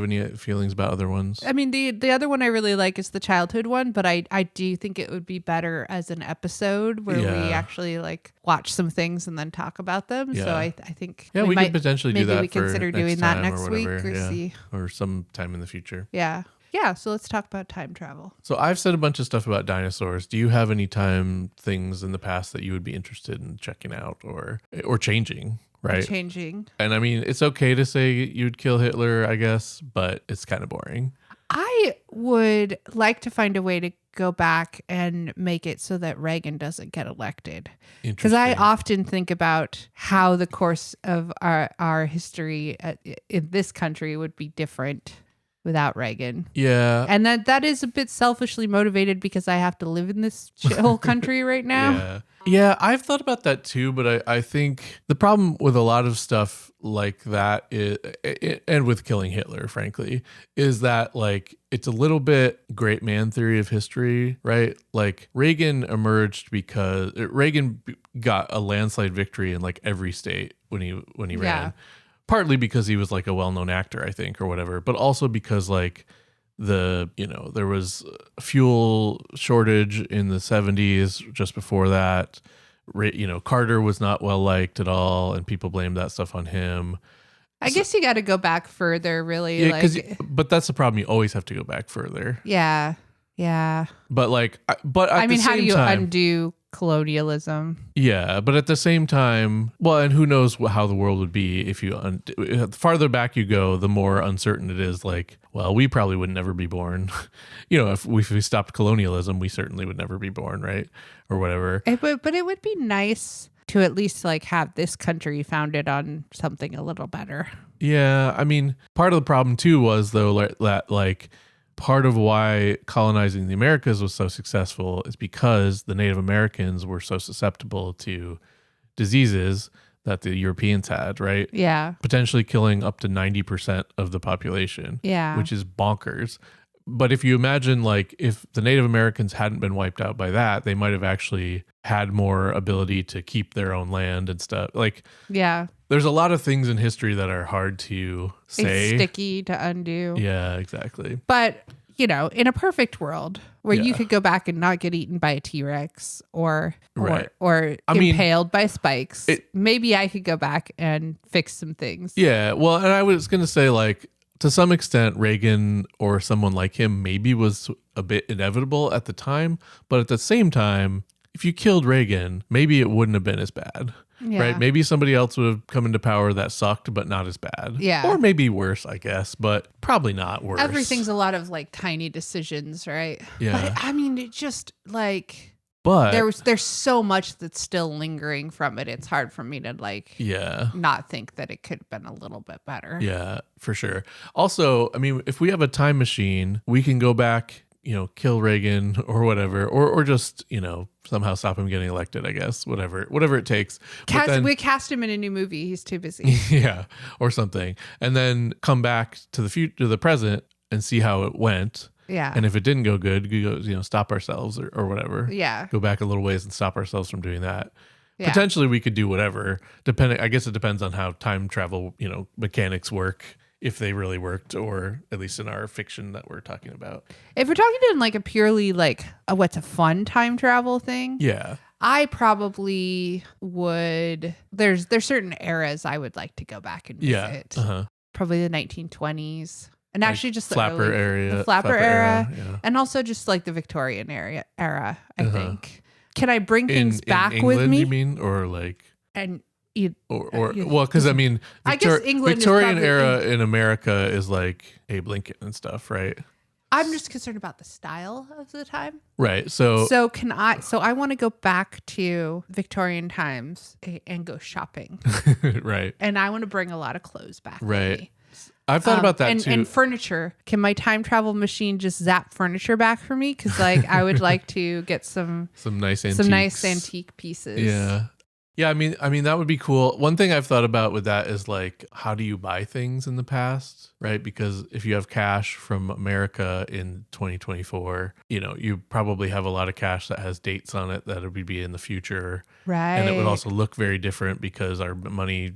any feelings about other ones? I mean, the other one I really like is the childhood one, but I do think it would be better as an episode where we actually like watch some things and then talk about them. So Yeah. I think We might could potentially do maybe that. we consider doing that time next or week whatever. or see. Or sometime in the future. Yeah. Yeah. So let's talk about time travel. So I've said a bunch of stuff about dinosaurs. Do you have any time things in the past that you would be interested in checking out or changing? Right. Changing. And I mean, it's okay to say you'd kill Hitler, I guess, but it's kind of boring. I would like to find a way to go back and make it so that Reagan doesn't get elected. Because I often think about how the course of our history in this country would be different without Reagan. Yeah. And that is a bit selfishly motivated because I have to live in this shithole country right now. Yeah. Yeah, I've thought about that too, but I think the problem with a lot of stuff like that is, and with killing Hitler, frankly, is that like it's a little bit great man theory of history, right? Like Reagan emerged because Reagan got a landslide victory in like every state when he ran. Partly because he was like a well-known actor, I think, or whatever, but also because like there was a fuel shortage in the 70s just before that. Carter was not well liked at all, and people blamed that stuff on him. I guess you got to go back further, really. Yeah, but that's the problem. You always have to go back further. Yeah. But like, I mean, how do you undo colonialism? Yeah, but at the same time, well, and who knows how the world would be if you the farther back you go, the more uncertain it is. Like, well, we probably would never be born. If we stopped colonialism, we certainly would never be born, right? Or whatever. But it would be nice to at least like have this country founded on something a little better. Yeah, I mean, part of the problem too was though that like part of why colonizing the Americas was so successful is because the Native Americans were so susceptible to diseases that the Europeans had, right? Yeah. Potentially killing up to 90% of the population. Yeah. Which is bonkers. But if you imagine, like, if the Native Americans hadn't been wiped out by that, they might have actually had more ability to keep their own land and stuff. Like, yeah, there's a lot of things in history that are hard to say. It's sticky to undo. Yeah, exactly. But, in a perfect world where you could go back and not get eaten by a T-Rex or impaled by spikes, maybe I could go back and fix some things. Yeah, well, and I was going to say, like, to some extent, Reagan or someone like him maybe was a bit inevitable at the time. But at the same time, if you killed Reagan, maybe it wouldn't have been as bad. Yeah. Right? Maybe somebody else would have come into power that sucked, but not as bad. Yeah. Or maybe worse, I guess, but probably not worse. Everything's a lot of like tiny decisions, right? Yeah. But I mean, it just like... But there's so much that's still lingering from it. It's hard for me to not think that it could have been a little bit better. Yeah, for sure. Also, I mean, if we have a time machine, we can go back, kill Reagan or whatever, or just, somehow stop him getting elected, I guess, whatever it takes. We cast him in a new movie. He's too busy. Yeah, or something. And then come back to the present and see how it went. Yeah. And if it didn't go good, stop ourselves or whatever. Yeah. Go back a little ways and stop ourselves from doing that. Yeah. Potentially we could do whatever. I guess it depends on how time travel, mechanics work, if they really worked, or at least in our fiction that we're talking about. If we're talking in like a purely like what's a fun time travel thing. Yeah. I probably would. There's certain eras I would like to go back and visit. Yeah. Uh-huh. Probably the 1920s. And actually just the Flapper era, yeah. and also just like the Victorian era, I think. Can I bring things back in England, with me? You mean, or like, and because I mean, I guess England Victorian is era in America is like Abe Lincoln and stuff, right? I'm just concerned about the style of the time. Right. So I want to go back to Victorian times and go shopping. Right. And I want to bring a lot of clothes back. Right. With me. I've thought about that too. And furniture. Can my time travel machine just zap furniture back for me? Because like I would like to get some nice antique pieces. Yeah. Yeah, I mean that would be cool. One thing I've thought about with that is like, how do you buy things in the past, right? Because if you have cash from America in 2024, you probably have a lot of cash that has dates on it that would be in the future, right? And it would also look very different because our money,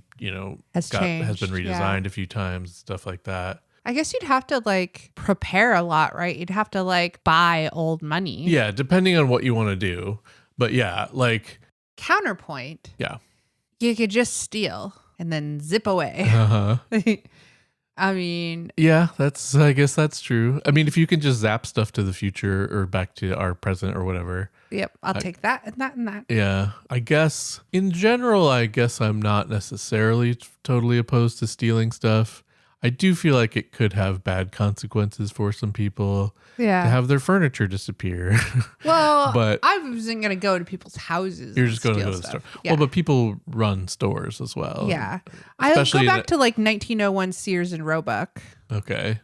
has been redesigned a few times, stuff like that. I guess you'd have to like prepare a lot, right? You'd have to like buy old money. Yeah, depending on what you want to do, but yeah, like. Counterpoint. Yeah. You could just steal and then zip away. Uh-huh. I mean. Yeah, I guess that's true. I mean, if you can just zap stuff to the future or back to our present or whatever. Yep. I'll take that and that and that. Yeah. I guess in general, I'm not necessarily totally opposed to stealing stuff. I do feel like it could have bad consequences for some people to Yeah. have their furniture disappear. Well, but I wasn't going to go to people's houses. you're and just going to steal go to the store. stuff. Yeah. Well, but people run stores as well. Yeah. I'll Especially go in back to like 1901 Sears and Roebuck. Okay.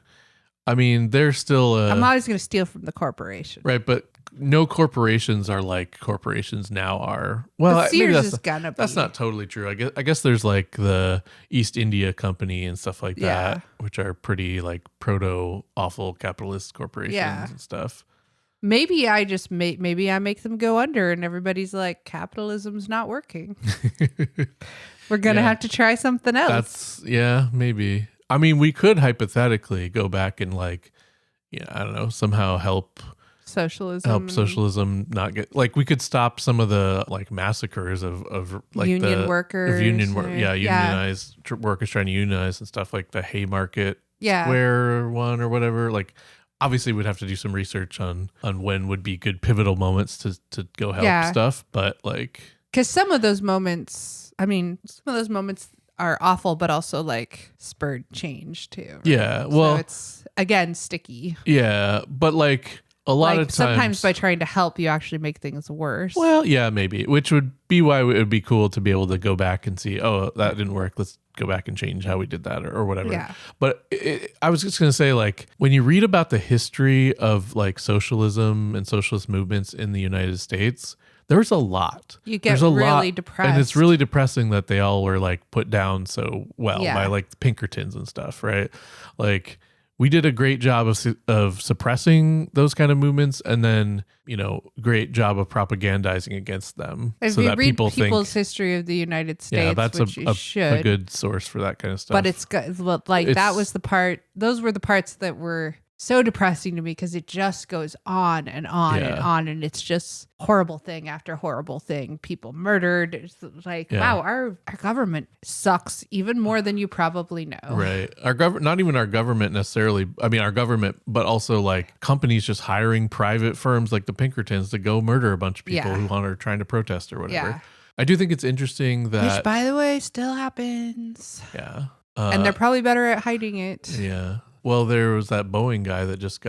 I mean, they're still I'm always going to steal from the corporation. right, but no corporations are like corporations now are. Well, But maybe Sears is going to be. that's not totally true. I guess there's like the East India Company and stuff like Yeah. that, which are pretty like proto awful capitalist corporations Yeah. and stuff. Maybe I just maybe I make them go under and everybody's like, capitalism's not working. We're going to Yeah. have to try something else. Maybe. I mean, we could hypothetically go back and like, I don't know, somehow help socialism not get like we could stop some of the like massacres of like Union workers. unionized workers trying to unionize and stuff like the Haymarket Yeah. Square one or whatever. Like obviously we'd have to do some research on when would be good pivotal moments to go help stuff, but like Because some of those moments are awful, but also like spurred change too. Right? Yeah, well, so it's again sticky. yeah, but like a lot of times sometimes by trying to help, you actually make things worse. Well, yeah, maybe, which would be why it would be cool to be able to go back and see, oh, that didn't work. Let's go back and change how we did that or whatever. Yeah. But I was just going to say, like, when you read about the history of like socialism and socialist movements in the United States, there's a lot. You get There's a really lot, depressed. and it's really depressing that they all were like put down so well Yeah. by like the Pinkertons and stuff, right? Like we did a great job of suppressing those kind of movements, and then great job of propagandizing against them, If so you that read people's history of the United States, yeah, that's which you a should, good source for that kind of stuff. but it's good. That was the part. Those were the parts that were so depressing to me because it just goes on and on and Yeah. on, and it's just horrible thing after horrible thing. People murdered. It's like, Yeah. wow, our government sucks even more than you probably know. Right. Our government, not even our government necessarily. I mean, our government, but also like companies just hiring private firms like the Pinkertons to go murder a bunch of people Yeah. who are trying to protest or whatever. Yeah. I do think it's interesting that. Which, by the way, still happens. Yeah. And they're probably better at hiding it. Yeah. Well, there was that Boeing guy that just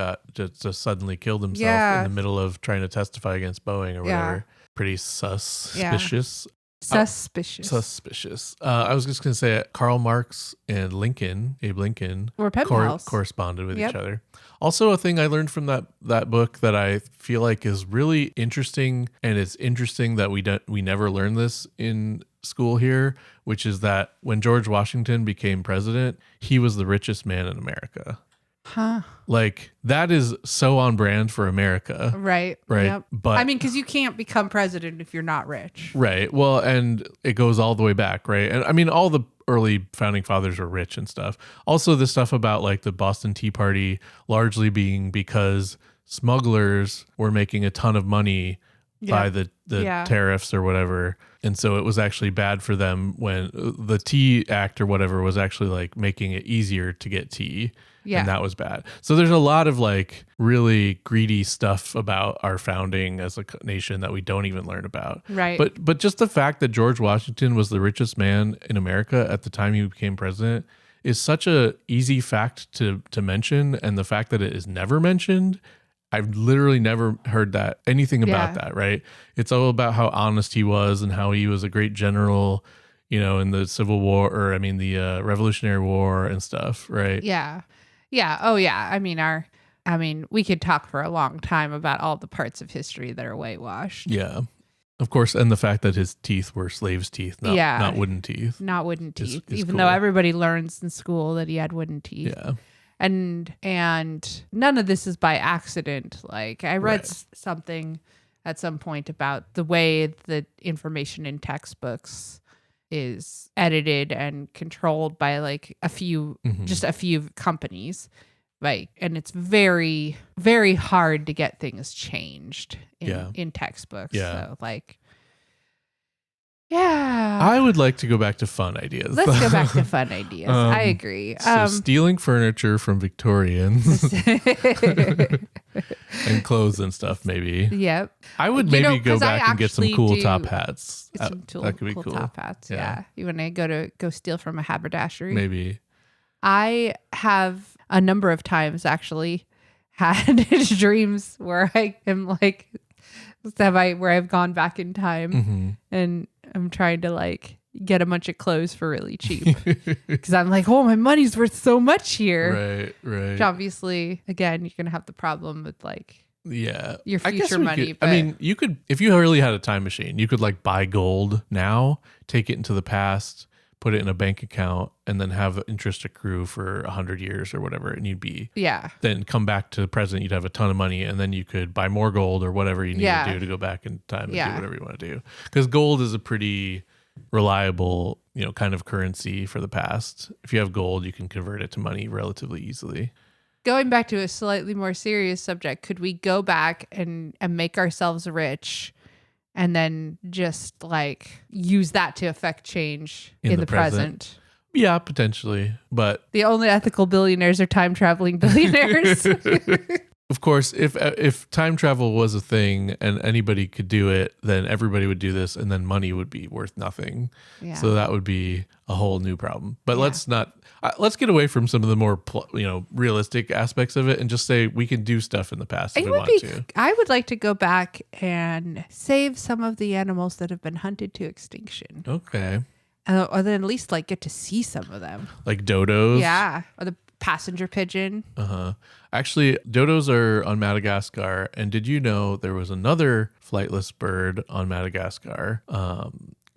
suddenly killed himself in the middle of trying to testify against Boeing or whatever. Yeah. Pretty suspicious. Suspicious. I was just going to say Karl Marx and Abe Lincoln, Were pen pals. corresponded with Yep. each other. Also, a thing I learned from that book that I feel like is really interesting, and it's interesting that we never learned this in school here, which is that when George Washington became president, he was the richest man in America. Huh. Like that is so on brand for America. Right. Right. Yep. But I mean, because you can't become president if you're not rich. right. Well, and it goes all the way back, right? And I mean, all the early founding fathers were rich and stuff. Also, the stuff about like the Boston Tea Party largely being because smugglers were making a ton of money by the Yeah. tariffs or whatever. And so it was actually bad for them when the Tea Act or whatever was actually like making it easier to get tea. Yeah. And that was bad. So there's a lot of like really greedy stuff about our founding as a nation that we don't even learn about. Right. But just the fact that George Washington was the richest man in America at the time he became president is such a easy fact to mention. And the fact that it is never mentioned, I've literally never heard anything about that, right? It's all about how honest he was and how he was a great general, in the Civil War, or the Revolutionary War and stuff, right? Yeah. Yeah. Oh, yeah. I mean, we could talk for a long time about all the parts of history that are whitewashed. Yeah. Of course, and the fact that his teeth were slaves' teeth, not wooden teeth. Not wooden teeth, is even cool. though everybody learns in school that he had wooden teeth. Yeah. And none of this is by accident. Like I read Right. something at some point about the way the information in textbooks is edited and controlled by like just a few companies. Like, and it's very, very hard to get things changed in textbooks. Yeah. So like, yeah. I would like to go back to fun ideas. Let's go back to fun ideas. I agree. So stealing furniture from Victorians and clothes and stuff, maybe. Yep. I would maybe go 'cause I back and get some actually cool do top hats. Some That could be cool cool. top hats. Yeah. Yeah. You want to go steal from a haberdashery? Maybe. I have a number of times actually had dreams where I am like, where I've gone back in time and I'm trying to like get a bunch of clothes for really cheap because I'm like, oh, my money's worth so much here. Right. Which obviously, again, you're gonna have the problem with like Yeah. your I guess future we money. could- But I mean, you could, if you really had a time machine, you could like buy gold now, take it into the past, put it in a bank account, and then have interest accrue for 100 years or whatever. And you'd be, yeah, then come back to the present, you'd have a ton of money, and then you could buy more gold or whatever you need to do to go back in time and do whatever you want to do. Because gold is a pretty reliable, kind of currency for the past. If you have gold, you can convert it to money relatively easily. going back to a slightly more serious subject, could we go back and make ourselves rich and then just like use that to affect change in the present? Yeah, potentially. But The only ethical billionaires are time traveling billionaires. of course, if time travel was a thing and anybody could do it, then everybody would do this, and then money would be worth nothing. Yeah. So that would be a whole new problem. But let's get away from some of the more realistic aspects of it and just say we can do stuff in the past if we want to. I would like to go back and save some of the animals that have been hunted to extinction. Okay, Or then at least like get to see some of them. like dodos. Yeah. Or the passenger pigeon. Actually, dodos are on Madagascar. And did you know there was another flightless bird on Madagascar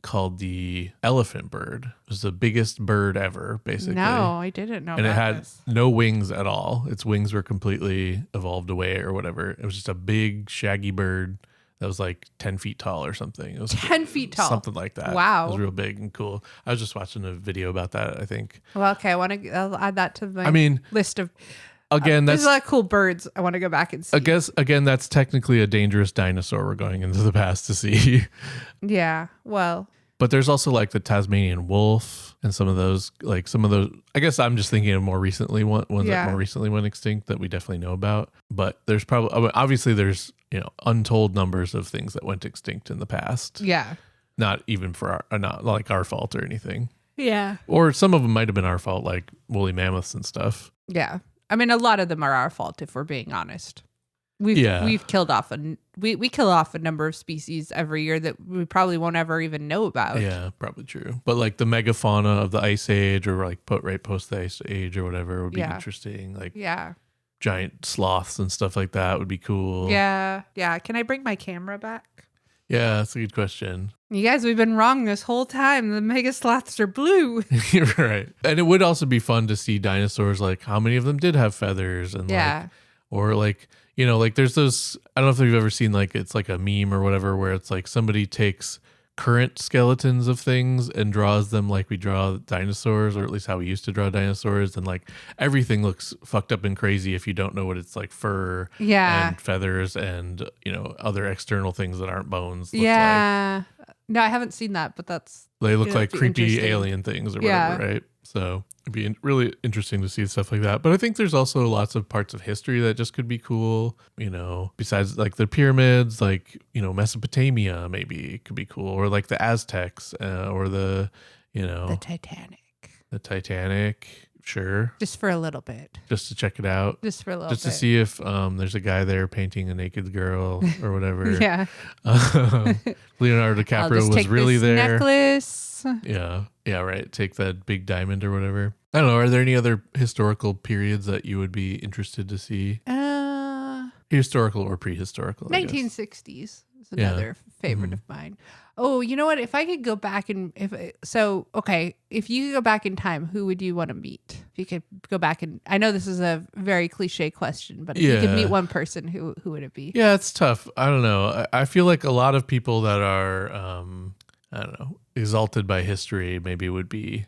called the elephant bird? It was the biggest bird ever, basically. No, I didn't know And it about had this. no wings at all. Its wings were completely evolved away or whatever. It was just a big, shaggy bird that was like 10 feet tall or something. It was 10 feet tall. Something like that. Wow. It was real big and cool. I was just watching a video about that, I think. Well, okay. I'll add that to my list of. Again, There's that's a lot of cool birds I want to go back and see. I guess again that's technically a dangerous dinosaur we're going into the past to see. Yeah. Well. But there's also like the Tasmanian wolf and some of those. I guess I'm just thinking of more recently ones that more recently went extinct that we definitely know about. But there's probably obviously there's untold numbers of things that went extinct in the past. Yeah. Not even for not like our fault or anything. Yeah. Or some of them might have been our fault, like woolly mammoths and stuff. Yeah. I mean, a lot of them are our fault if we're being honest. We've killed off we kill off a number of species every year that we probably won't ever even know about. Yeah, probably true. But like the megafauna of the Ice Age or like post the Ice Age or whatever would be interesting. Like giant sloths and stuff like that would be cool. Yeah. Yeah. Can I bring my camera back? Yeah, that's a good question. You guys, we've been wrong this whole time. The mega sloths are blue. You're right. And it would also be fun to see dinosaurs, like how many of them did have feathers and like there's those, I don't know if you've ever seen like, it's like a meme or whatever, where it's like somebody takes current skeletons of things and draws them like we draw dinosaurs, or at least how we used to draw dinosaurs. And like everything looks fucked up and crazy if you don't know what it's like fur and feathers and, other external things that aren't bones. Look like. No, I haven't seen that, but They look like creepy alien things or whatever, right? So it'd be really interesting to see stuff like that. But I think there's also lots of parts of history that just could be cool, besides like the pyramids, like, Mesopotamia, maybe it could be cool. Or like the Aztecs or the Titanic. The Titanic. Sure. Just for a little bit. Just to check it out. Just for a little bit. Just to bit. see if there's a guy there painting a naked girl or whatever. Yeah. Leonardo DiCaprio was really there. Necklace. Yeah. Yeah, right. Take that big diamond or whatever. I don't know. Are there any other historical periods that you would be interested to see? Historical or prehistorical? 1960s is another favorite of mine. Oh, you know what? If I could go back and if you could go back in time, who would you want to meet? If you could go back and I know this is a very cliche question, but if you could meet one person, who would it be? Yeah, it's tough. I don't know. I feel like a lot of people that are exalted by history maybe would be,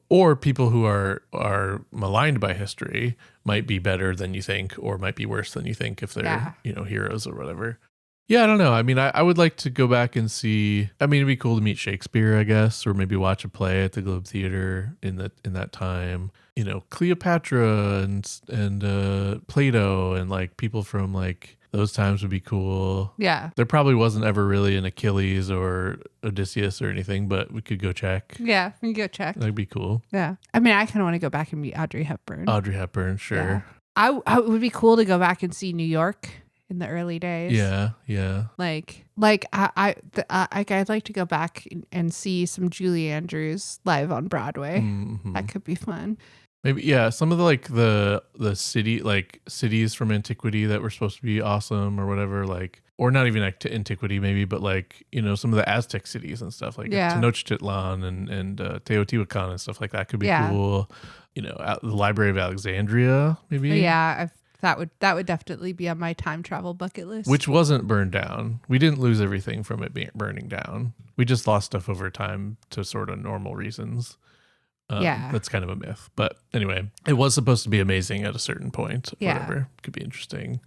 or people who are maligned by history might be better than you think, or might be worse than you think if they're heroes or whatever. Yeah, I don't know. I mean, I would like to go back and see. I mean, it'd be cool to meet Shakespeare, I guess, or maybe watch a play at the Globe Theater in that time. Cleopatra and Plato and like people from like Those times would be cool. Yeah. There probably wasn't ever really an Achilles or Odysseus or anything, but we could go check. Yeah, we can go check. That'd be cool. Yeah. I mean, I kind of want to go back and meet Audrey Hepburn. Audrey Hepburn, sure. Yeah. I it would be cool to go back and see New York in the early days. Yeah. I'd like to go back and see some Julie Andrews live on Broadway. Mm-hmm. That could be fun. Maybe, yeah, some of the cities from antiquity that were supposed to be awesome or whatever, like, or not even antiquity maybe, but like, you know, some of the Aztec cities and stuff like Tenochtitlan and Teotihuacan and stuff like that could be cool. You know, the Library of Alexandria maybe. Yeah, that would definitely be on my time travel bucket list. Which wasn't burned down. We didn't lose everything from it burning down. We just lost stuff over time to sort of normal reasons. That's kind of a myth. But anyway, it was supposed to be amazing at a certain point. Yeah. Whatever. Could be interesting.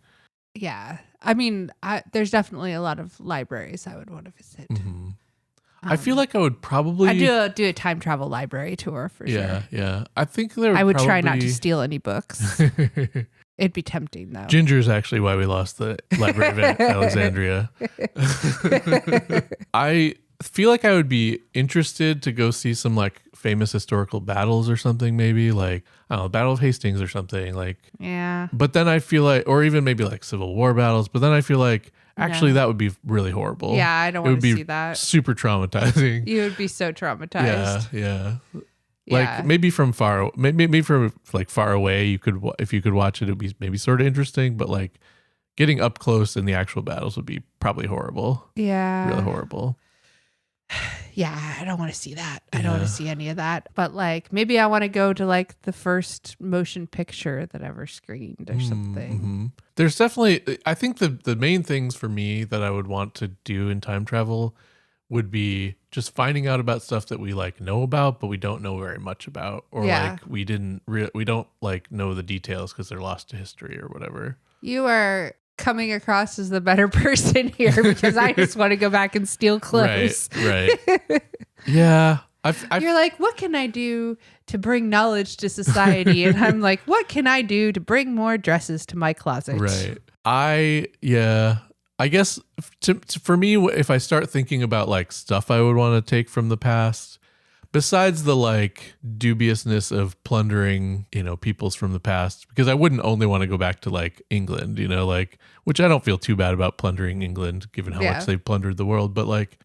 Yeah. I mean, there's definitely a lot of libraries I would want to visit. Mm-hmm. I feel like I would probably... I'd do a time travel library tour for sure. Yeah. I think I would try not to steal any books. It'd be tempting though. Ginger's actually why we lost the Library of Alexandria. I feel like I would be interested to go see some like famous historical battles or something, maybe like, I don't know, Battle of Hastings or something like. Yeah. But then I feel like, or even maybe like Civil War battles, but then I feel like actually that would be really horrible. Yeah, I don't want to see that. Super traumatizing. You would be so traumatized. Yeah. Like maybe from far away, you could, if you could watch it, it'd be maybe sort of interesting, but like getting up close in the actual battles would be probably horrible. Yeah. Really horrible. Yeah, I don't want to see that. I don't want to see any of that. But like maybe I want to go to like the first motion picture that ever screened or something. Mm-hmm. There's definitely, I think the main things for me that I would want to do in time travel would be just finding out about stuff that we like know about, but we don't know very much about, or like we don't like know the details because they're lost to history or whatever. You are coming across as the better person here because I just want to go back and steal clothes. Right. Yeah. You're like, what can I do to bring knowledge to society? And I'm like, what can I do to bring more dresses to my closet? Right. I guess for me, if I start thinking about like stuff I would want to take from the past, besides the like dubiousness of plundering, you know, peoples from the past, because I wouldn't only want to go back to like England, you know, like, which I don't feel too bad about plundering England given how much they've plundered the world. But like,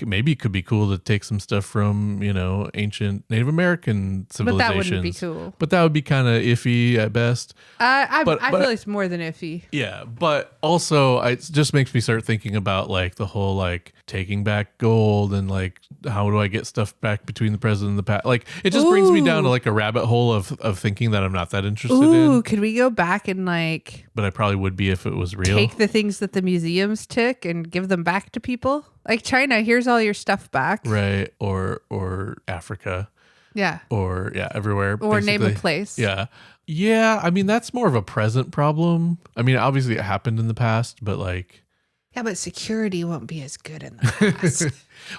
maybe it could be cool to take some stuff from, you know, ancient Native American civilizations. But that wouldn't be cool. But that would be kind of iffy at best. I feel it's more than iffy. Yeah, but also it just makes me start thinking about like the whole like taking back gold and like how do I get stuff back between the present and the past? Like it just brings me down to like a rabbit hole of thinking that I'm not that interested in. Could we go back and like... But I probably would be if it was real. Take the things that the museums took and give them back to people? Like China, here's all your stuff back. Right, or Africa. Yeah. Or everywhere. Or basically. name a place. Yeah. Yeah, I mean that's more of a present problem. I mean obviously it happened in the past, but like yeah, but security won't be as good in the past.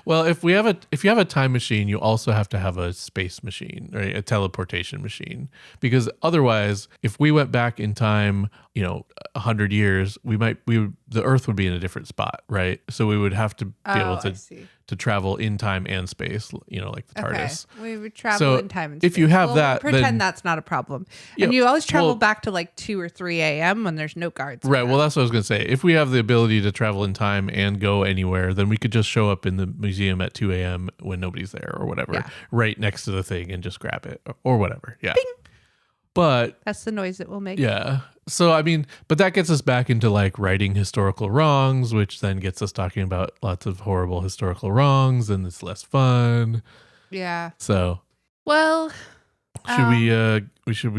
Well, if you have a time machine, you also have to have a space machine, right? A teleportation machine, because otherwise, if we went back in time, you know, 100 years, the Earth would be in a different spot, right? So we would have to be able to travel in time and space, you know, like the TARDIS. We would travel in time and space. If you have that, pretend then, that's not a problem. And you always travel back to like 2 or 3 a.m. when there's no guards. Right. Well, that's what I was going to say. If we have the ability to travel in time and go anywhere, then we could just show up in the museum at 2 a.m. when nobody's there or whatever, right next to the thing and just grab it or whatever. Yeah. Bing. But that's the noise it will make. Yeah. So, I mean, but that gets us back into like righting historical wrongs, which then gets us talking about lots of horrible historical wrongs and it's less fun. Yeah. So, well, we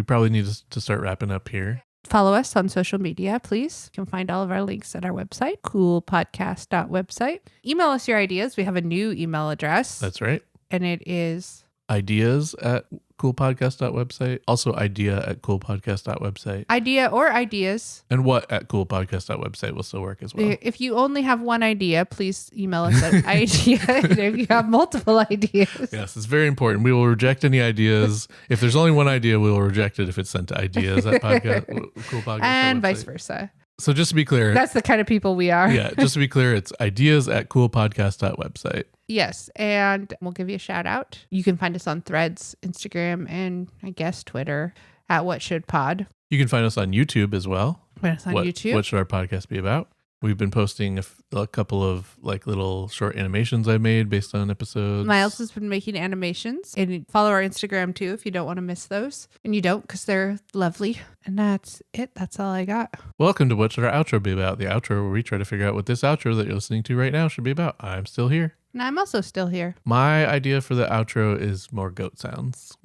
probably need to start wrapping up here. Follow us on social media, please. You can find all of our links at our website, coolpodcast.website. Email us your ideas. We have a new email address. That's right. And it is ideas@coolpodcast.website. Also idea@coolpodcast.website. Idea or ideas. And what at coolpodcast.website will still work as well. If you only have one idea, please email us at idea. If you have multiple ideas. Yes, it's very important. We will reject any ideas. If there's only one idea, we will reject it if it's sent to ideas at coolpodcast. And vice versa. So just to be clear, That's the kind of people we are. yeah, just to be clear, it's ideas@coolpodcast.website. Yes. And we'll give you a shout out. You can find us on Threads, Instagram, and I guess Twitter at What Should Pod. You can find us on YouTube as well. Find us on YouTube. What should our podcast be about? We've been posting a couple of like little short animations I made based on episodes. Miles has been making animations, and follow our Instagram too if you don't want to miss those. And you don't, because they're lovely. And that's it. That's all I got. Welcome to What Should Our Outro Be About? The outro where we try to figure out what this outro that you're listening to right now should be about. I'm still here. And I'm also still here. My idea for the outro is more goat sounds.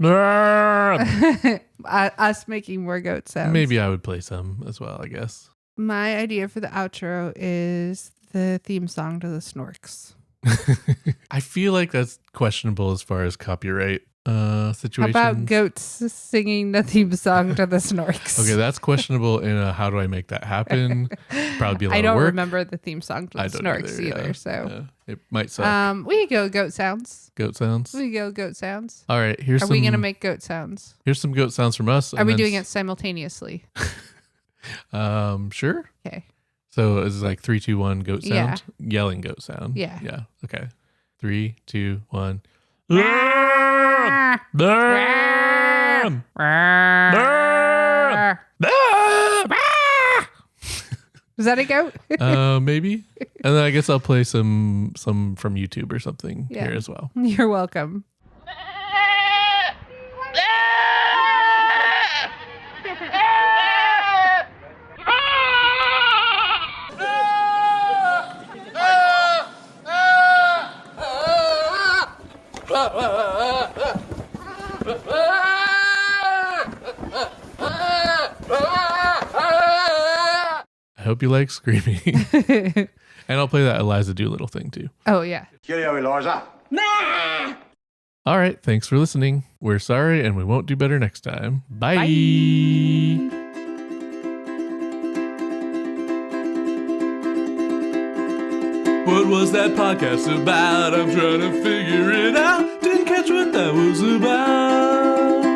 Us making more goat sounds. Maybe I would play some as well, I guess. My idea for the outro is the theme song to the Snorks. I feel like that's questionable as far as copyright situations. How about goats singing the theme song to the Snorks? Okay, that's questionable in a how do I make that happen? Probably be a lot I of don't work. remember the theme song to the I don't Snorks either. yeah. So Yeah. It might suck. we could go goat sounds. Goat sounds. We could go goat sounds. All right, here's Are some. we going to make goat sounds? Here's some goat sounds from us. Are we doing it simultaneously? Sure. Okay. So it's like 3, 2, 1 goat sound. Yeah. Yelling goat sound. Yeah. Yeah. Okay. 3, 2, 1. Is that a goat? Maybe. And then I guess I'll play some from YouTube or something here as well. You're welcome. I hope you like screaming. And I'll play that Eliza Doolittle thing too. Oh, yeah. Cheerio, Eliza. All right. Thanks for listening. We're sorry and we won't do better next time. Bye. What was that podcast about? I'm trying to figure it out. Didn't catch what that was about.